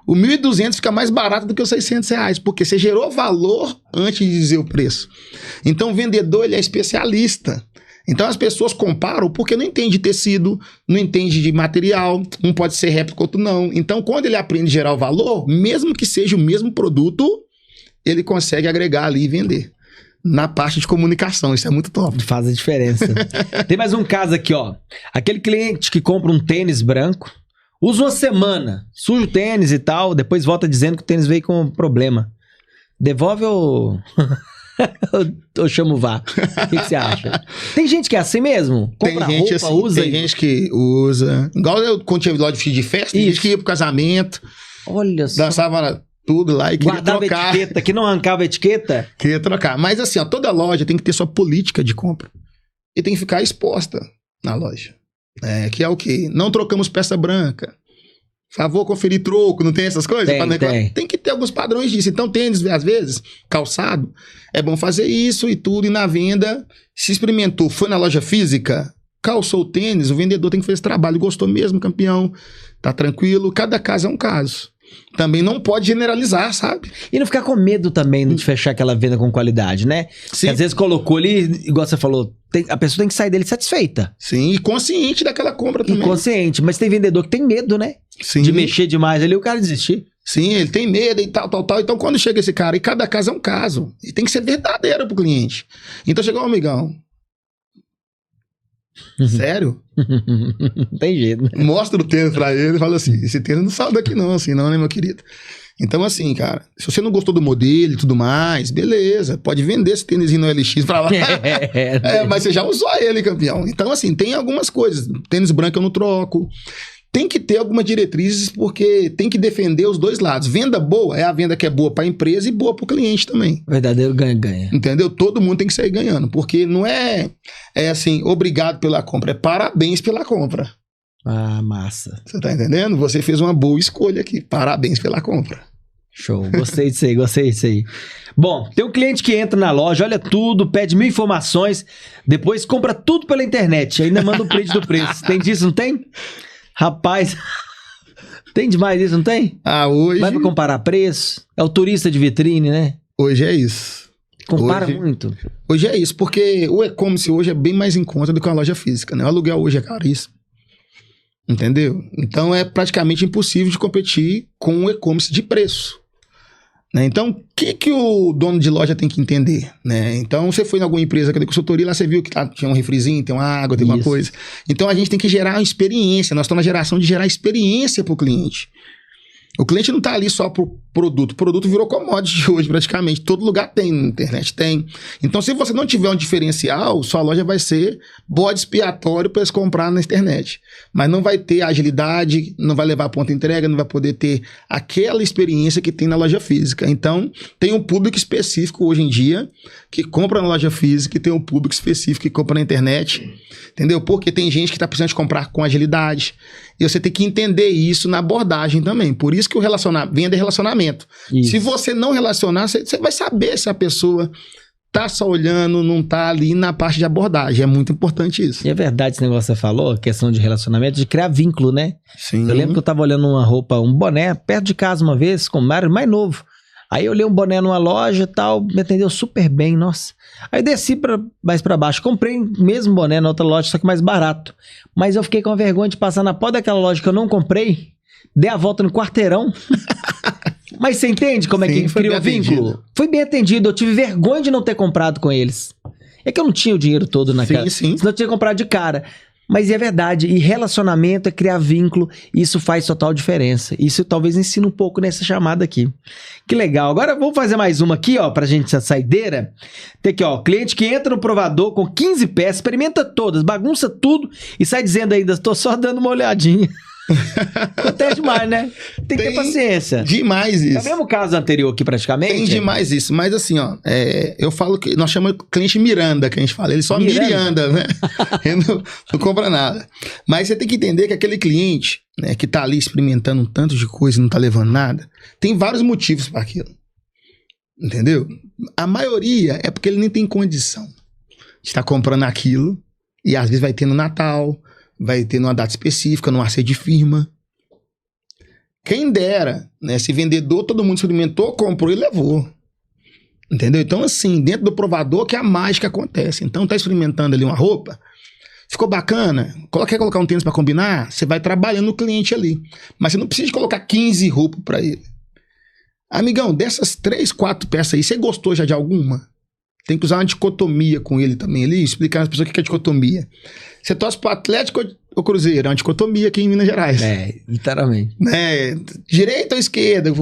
O 1.200 fica mais barato do que os R$600, porque você gerou valor antes de dizer o preço. Então o vendedor ele é especialista. Então as pessoas comparam porque não entende de tecido, não entende de material, um pode ser réplica, outro não. Então quando ele aprende a gerar o valor, mesmo que seja o mesmo produto, ele consegue agregar ali e vender. Na parte de comunicação, isso é muito top. Faz a diferença. Tem mais um caso aqui, ó. Aquele cliente que compra um tênis branco, usa uma semana, suja o tênis e tal, depois volta dizendo que o tênis veio com problema. Devolve ou chama o VAR? O que você acha? Tem gente que é assim mesmo? Compra tem gente roupa, assim, usa. Tem gente que usa. Igual eu, quando tinha loja de festa, tem gente que ia pro casamento. Olha só. Dançava tudo lá e queria guardava trocar. Etiqueta, que não arrancava etiqueta? Queria trocar. Mas assim, ó, toda loja tem que ter sua política de compra. E tem que ficar exposta na loja. Que é o quê? Não trocamos peça branca. Favor conferir troco, não tem essas coisas? Tem que ter alguns padrões disso. Então, tênis, às vezes, calçado, é bom fazer isso e tudo. E na venda, se experimentou, foi na loja física, calçou o tênis, o vendedor tem que fazer esse trabalho. Gostou mesmo, campeão, tá tranquilo. Cada caso é um caso. Também não pode generalizar, sabe? E não ficar com medo também de fechar aquela venda com qualidade, né? Sim. Porque às vezes colocou ali, igual você falou, a pessoa tem que sair dele satisfeita. Sim, e consciente daquela compra também. Consciente, mas tem vendedor que tem medo, né? Sim. De mexer demais ali, o cara desistir. Sim, ele tem medo e tal. Então, quando chega esse cara, e cada caso é um caso, e tem que ser verdadeiro pro cliente. Então, chegou um amigão. Sério? Não tem jeito, né? Mostra o tênis pra ele e fala assim, esse tênis não saiu daqui não, assim, não, né, meu querido? Então, assim, cara, se você não gostou do modelo e tudo mais, beleza, pode vender esse tênis no LX pra lá. Mas você já usou ele, campeão. Então, assim, tem algumas coisas. Tênis branco eu não troco. Tem que ter algumas diretrizes, porque tem que defender os dois lados. Venda boa é a venda que é boa para a empresa e boa para o cliente também. Verdadeiro ganha-ganha. Entendeu? Todo mundo tem que sair ganhando, porque não é assim, obrigado pela compra, é parabéns pela compra. Ah, massa. Você tá entendendo? Você fez uma boa escolha aqui. Parabéns pela compra. Show, gostei disso aí, gostei disso aí. Bom, tem um cliente que entra na loja, olha tudo, pede 1000 informações, depois compra tudo pela internet, ainda manda o print do preço. Tem disso, não tem? Rapaz, tem demais isso, não tem? Hoje... Vai pra comparar preço, é o turista de vitrine, né? Hoje é isso. Compara muito. Hoje é isso, porque o e-commerce hoje é bem mais em conta do que uma loja física, né? O aluguel hoje é caríssimo. Entendeu? Então é praticamente impossível de competir com o e-commerce de preço. Né? Então, o que o dono de loja tem que entender? Né? Então, você foi em alguma empresa de consultoria, lá você viu que tinha um refrizinho, tem uma água, tem uma coisa. Então, a gente tem que gerar uma experiência. Nós estamos na geração de gerar experiência para o cliente. O cliente não está ali só pro produto. O produto virou commodity hoje, praticamente. Todo lugar tem, na internet tem. Então, se você não tiver um diferencial, sua loja vai ser bode expiatório para eles comprar na internet. Mas não vai ter agilidade, não vai levar a ponta entrega, não vai poder ter aquela experiência que tem na loja física. Então, tem um público específico hoje em dia que compra na loja física e tem um público específico que compra na internet. Entendeu? Porque tem gente que está precisando de comprar com agilidade. E você tem que entender isso na abordagem também. Por isso que o venda é relacionamento. Isso. Se você não relacionar, você vai saber se a pessoa tá só olhando, não tá ali na parte de abordagem. É muito importante isso. E é verdade esse negócio que você falou, a questão de relacionamento, de criar vínculo, né? Sim. Eu lembro que eu tava olhando uma roupa, um boné, perto de casa uma vez, com o Mário mais novo. Aí eu olhei um boné numa loja e tal, me atendeu super bem, nossa. Aí desci mais pra baixo, comprei o mesmo boné na outra loja, só que mais barato. Mas eu fiquei com a vergonha de passar na porta daquela loja que eu não comprei, dei a volta no quarteirão. Mas você entende como é que criou o vínculo? Fui bem atendido, eu tive vergonha de não ter comprado com eles. É que eu não tinha o dinheiro todo naquela, senão eu tinha comprado de cara. Mas é verdade, e relacionamento é criar vínculo, isso faz total diferença. Isso talvez ensine um pouco nessa chamada aqui. Que legal. Agora vamos fazer mais uma aqui, ó, pra gente, essa saideira. Tem aqui, ó, cliente que entra no provador com 15 peças, experimenta todas, bagunça tudo e sai dizendo ainda, tô só dando uma olhadinha. Acontece demais, né? Tem que ter paciência. Demais isso. É o mesmo caso anterior aqui, praticamente? Tem demais isso. Mas assim, ó, eu falo que nós chamamos cliente Miranda, que a gente fala. Ele só Miranda, né? Ele não compra nada. Mas você tem que entender que aquele cliente, né, que tá ali experimentando um tanto de coisa e não tá levando nada, tem vários motivos para aquilo. Entendeu? A maioria é porque ele nem tem condição de estar comprando aquilo. E às vezes vai ter no Natal, vai ter numa data específica, numa sede de firma. Quem dera, né? Esse vendedor, todo mundo experimentou, comprou e levou. Entendeu? Então, assim, dentro do provador que a mágica acontece. Então, tá experimentando ali uma roupa, ficou bacana, quer colocar um tênis para combinar, você vai trabalhando no cliente ali. Mas você não precisa colocar 15 roupas para ele. Amigão, dessas 3, 4 peças aí, você gostou já de alguma? Tem que usar uma dicotomia com ele também ali, explicar às pessoas o que é dicotomia. Você torce pro Atlético ou Cruzeiro? É uma dicotomia aqui em Minas Gerais. Literalmente. Direita ou esquerda?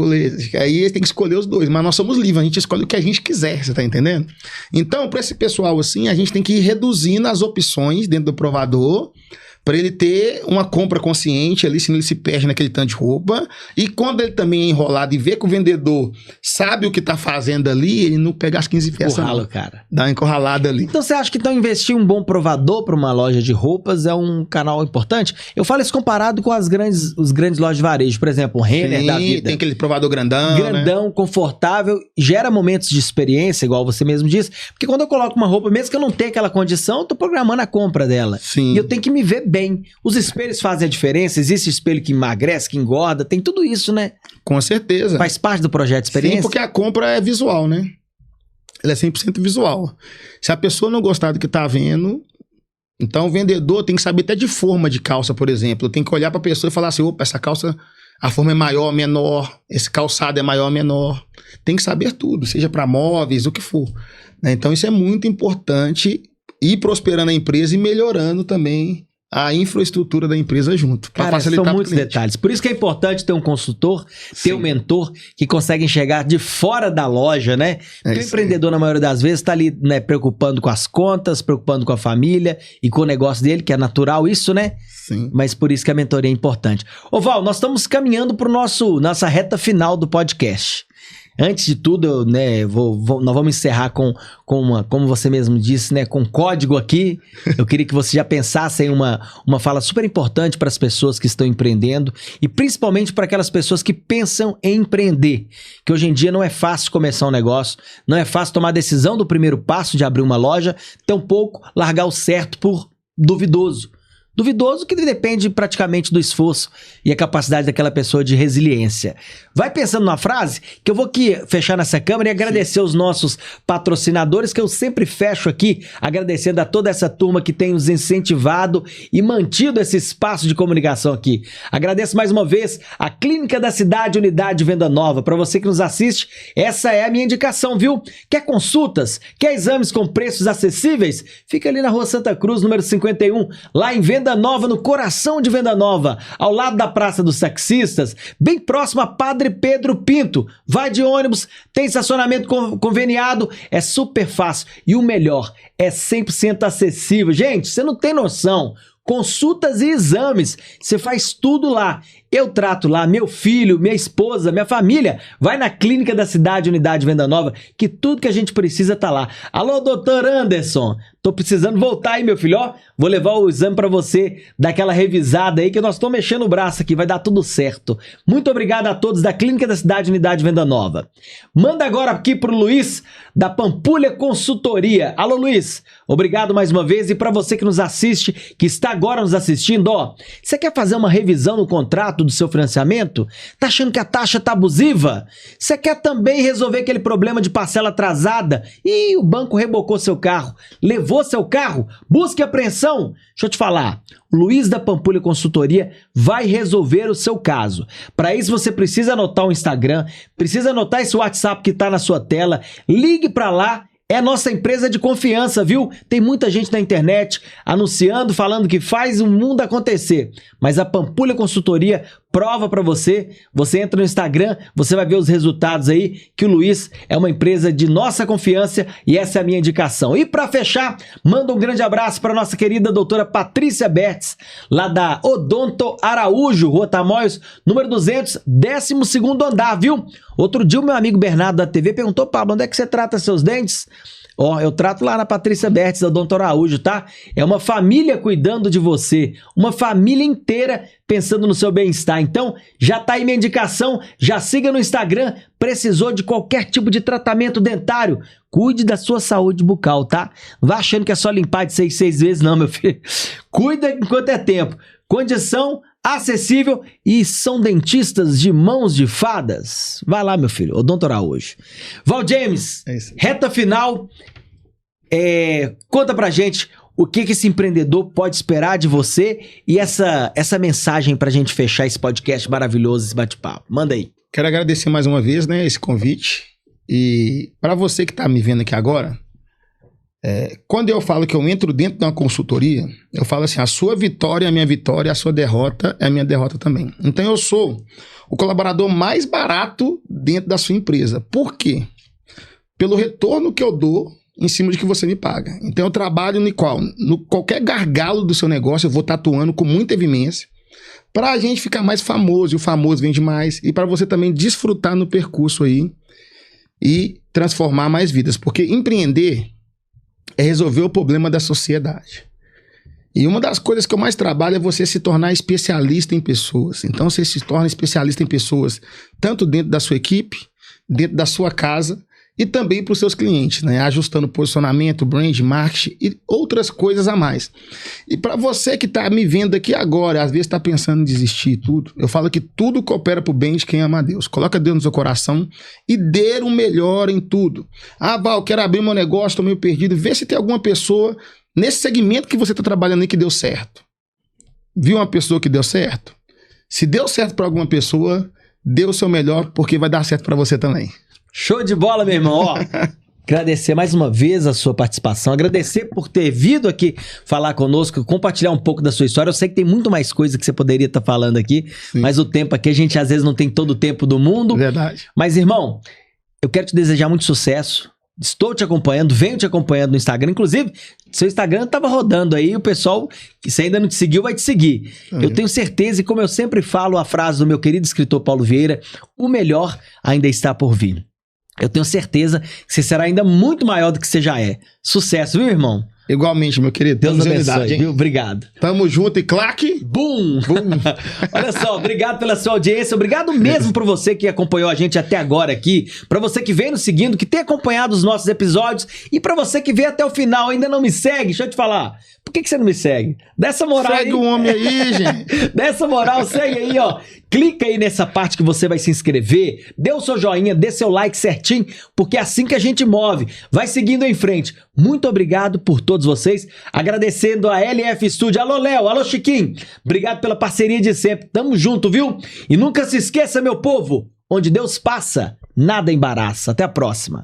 Aí tem que escolher os dois. Mas nós somos livres, a gente escolhe o que a gente quiser, você tá entendendo? Então, para esse pessoal assim, a gente tem que ir reduzindo as opções dentro do provador, para ele ter uma compra consciente ali, senão ele se perde naquele tanto de roupa. E quando ele também é enrolado e vê que o vendedor sabe o que tá fazendo ali, ele não pega as 15 peças. Encurrala, cara. Dá uma encurralada ali. Então você acha que então investir um bom provador para uma loja de roupas é um canal importante? Eu falo isso comparado com os grandes lojas de varejo, por exemplo, o Renner da vida. Tem aquele provador grandão, né? Confortável, gera momentos de experiência, igual você mesmo disse, porque quando eu coloco uma roupa, mesmo que eu não tenha aquela condição, eu tô programando a compra dela. Sim. E eu tenho que me ver bem. Os espelhos fazem a diferença, existe espelho que emagrece, que engorda, tem tudo isso, né? Com certeza. Faz parte do projeto de experiência? Sim, porque a compra é visual, né? Ela é 100% visual. Se a pessoa não gostar do que tá vendo, então o vendedor tem que saber até de forma de calça, por exemplo. Tem que olhar pra pessoa e falar assim, opa, essa calça, a forma é maior ou menor, esse calçado é maior ou menor. Tem que saber tudo, seja para móveis, o que for. Então isso é muito importante, ir prosperando a empresa e melhorando também a infraestrutura da empresa junto, para facilitar. São muitos detalhes. Por isso que é importante ter um consultor, ter um mentor que consegue enxergar de fora da loja, né? Porque o empreendedor, na maioria das vezes, está ali, né, preocupando com as contas, preocupando com a família e com o negócio dele, que é natural isso, né? Sim. Mas por isso que a mentoria é importante. Ô Val, nós estamos caminhando para nossa reta final do podcast. Antes de tudo, né, nós vamos encerrar com como você mesmo disse, né, com código aqui. Eu queria que você já pensasse em uma fala super importante para as pessoas que estão empreendendo e principalmente para aquelas pessoas que pensam em empreender, que hoje em dia não é fácil começar um negócio, não é fácil tomar a decisão do primeiro passo de abrir uma loja, tampouco largar o certo por duvidoso. Duvidoso que depende praticamente do esforço e a capacidade daquela pessoa de resiliência. Vai pensando numa frase que eu vou aqui fechar nessa câmera e agradecer os nossos patrocinadores, que eu sempre fecho aqui, agradecendo a toda essa turma que tem nos incentivado e mantido esse espaço de comunicação aqui. Agradeço mais uma vez a Clínica da Cidade, Unidade Venda Nova. Para você que nos assiste, essa é a minha indicação, viu? Quer consultas? Quer exames com preços acessíveis? Fica ali na Rua Santa Cruz, número 51, lá em Venda Nova, no coração de Venda Nova, ao lado da Praça dos Taxistas, bem próximo a Padre Pedro Pinto. Vai de ônibus, tem estacionamento conveniado, é super fácil. E o melhor, é 100% acessível. Gente, você não tem noção. Consultas e exames, você faz tudo lá. Eu trato lá, meu filho, minha esposa, minha família. Vai na Clínica da Cidade, Unidade Venda Nova, que tudo que a gente precisa tá lá. Alô, doutor Anderson, tô precisando voltar aí, meu filho, ó. Vou levar o exame pra você, dar aquela revisada aí, que nós estamos mexendo o braço aqui, vai dar tudo certo. Muito obrigado a todos da Clínica da Cidade, Unidade Venda Nova. Manda agora aqui pro Luiz, da Pampulha Consultoria. Alô, Luiz, obrigado mais uma vez. E pra você que nos assiste, que está agora nos assistindo, ó, você quer fazer uma revisão no contrato do seu financiamento? Tá achando que a taxa tá abusiva? Você quer também resolver aquele problema de parcela atrasada e o banco rebocou seu carro, levou seu carro? Busque apreensão? Deixa eu te falar, o Luiz da Pampulha Consultoria vai resolver o seu caso. Para isso você precisa anotar o Instagram, precisa anotar esse WhatsApp que tá na sua tela, ligue para lá. É nossa empresa de confiança, viu? Tem muita gente na internet anunciando, falando que faz o mundo acontecer. Mas a Pampulha Consultoria prova pra você. Você entra no Instagram, você vai ver os resultados aí, que o Luiz é uma empresa de nossa confiança e essa é a minha indicação. E pra fechar, manda um grande abraço pra nossa querida doutora Patrícia Bertz, lá da Odonto Araújo, Rua Tamoios, número 200, 12º andar, viu? Outro dia o meu amigo Bernardo da TV perguntou: Pablo, onde é que você trata seus dentes? Ó, eu trato lá na Patrícia Bertz, da Odonto Araújo, tá? É uma família cuidando de você, uma família inteira pensando no seu bem-estar. Então, já tá aí minha indicação, já siga no Instagram. Precisou de qualquer tipo de tratamento dentário, cuide da sua saúde bucal, tá? Não vai achando que é só limpar de 6 vezes não, meu filho. Cuida enquanto é tempo. Condição acessível e são dentistas de mãos de fadas. Vai lá, meu filho, Odonto Araújo. Val James, reta final, conta pra gente o que esse empreendedor pode esperar de você e essa mensagem pra gente fechar esse podcast maravilhoso, esse bate-papo. Manda aí. Quero agradecer mais uma vez, né, esse convite. E para você que tá me vendo aqui agora, quando eu falo que eu entro dentro de uma consultoria, eu falo assim: a sua vitória é a minha vitória, a sua derrota é a minha derrota também. Então eu sou o colaborador mais barato dentro da sua empresa. Por quê? Pelo retorno que eu dou em cima de que você me paga. Então eu trabalho no qualquer gargalo do seu negócio, eu vou tatuando com muita veemência para a gente ficar mais famoso, e o famoso vende mais, e para você também desfrutar no percurso aí e transformar mais vidas. Porque empreender é resolver o problema da sociedade. E uma das coisas que eu mais trabalho é você se tornar especialista em pessoas. Então você se torna especialista em pessoas, tanto dentro da sua equipe, dentro da sua casa e também para os seus clientes, né? Ajustando posicionamento, brand, marketing e outras coisas a mais. E para você que está me vendo aqui agora, às vezes está pensando em desistir e tudo, eu falo que tudo coopera para o bem de quem ama a Deus. Coloca Deus no seu coração e dê o melhor em tudo. Ah, Val, quero abrir meu negócio, estou meio perdido. Vê se tem alguma pessoa nesse segmento que você está trabalhando aí que deu certo. Viu uma pessoa que deu certo? Se deu certo para alguma pessoa, dê o seu melhor, porque vai dar certo para você também. Show de bola, meu irmão. Ó, agradecer mais uma vez a sua participação, agradecer por ter vindo aqui falar conosco, compartilhar um pouco da sua história. Eu sei que tem muito mais coisa que você poderia estar falando aqui, sim, mas o tempo aqui, a gente às vezes não tem todo o tempo do mundo. Verdade. Mas, irmão, eu quero te desejar muito sucesso. Estou te acompanhando, venho te acompanhando no Instagram. Inclusive, seu Instagram estava rodando aí, o pessoal que se ainda não te seguiu vai te seguir. Eu tenho certeza, e como eu sempre falo a frase do meu querido escritor Paulo Vieira, o melhor ainda está por vir. eu tenho certeza que você será ainda muito maior do que você já é. Sucesso, viu, irmão? Igualmente, meu querido. Deus Tamo abençoe, unidade, hein? viu? Obrigado. Tamo junto e claque. Bum! Olha só, obrigado pela sua audiência, obrigado mesmo por você que acompanhou a gente até agora aqui, pra você que vem nos seguindo, que tem acompanhado os nossos episódios e pra você que veio até o final, ainda não me segue, deixa eu te falar, por que você não me segue? Dá essa moral Segue aí. o homem aí, gente. Dá essa moral, segue aí, ó. Clica aí nessa parte que você vai se inscrever, dê o seu joinha, dê seu like certinho, porque é assim que a gente move. Vai seguindo em frente. Muito obrigado por todos vocês. Agradecendo a LF Studio. Alô, Léo. Alô, Chiquinho. Obrigado pela parceria de sempre. Tamo junto, viu? E nunca se esqueça, meu povo, onde Deus passa, nada embaraça. Até a próxima.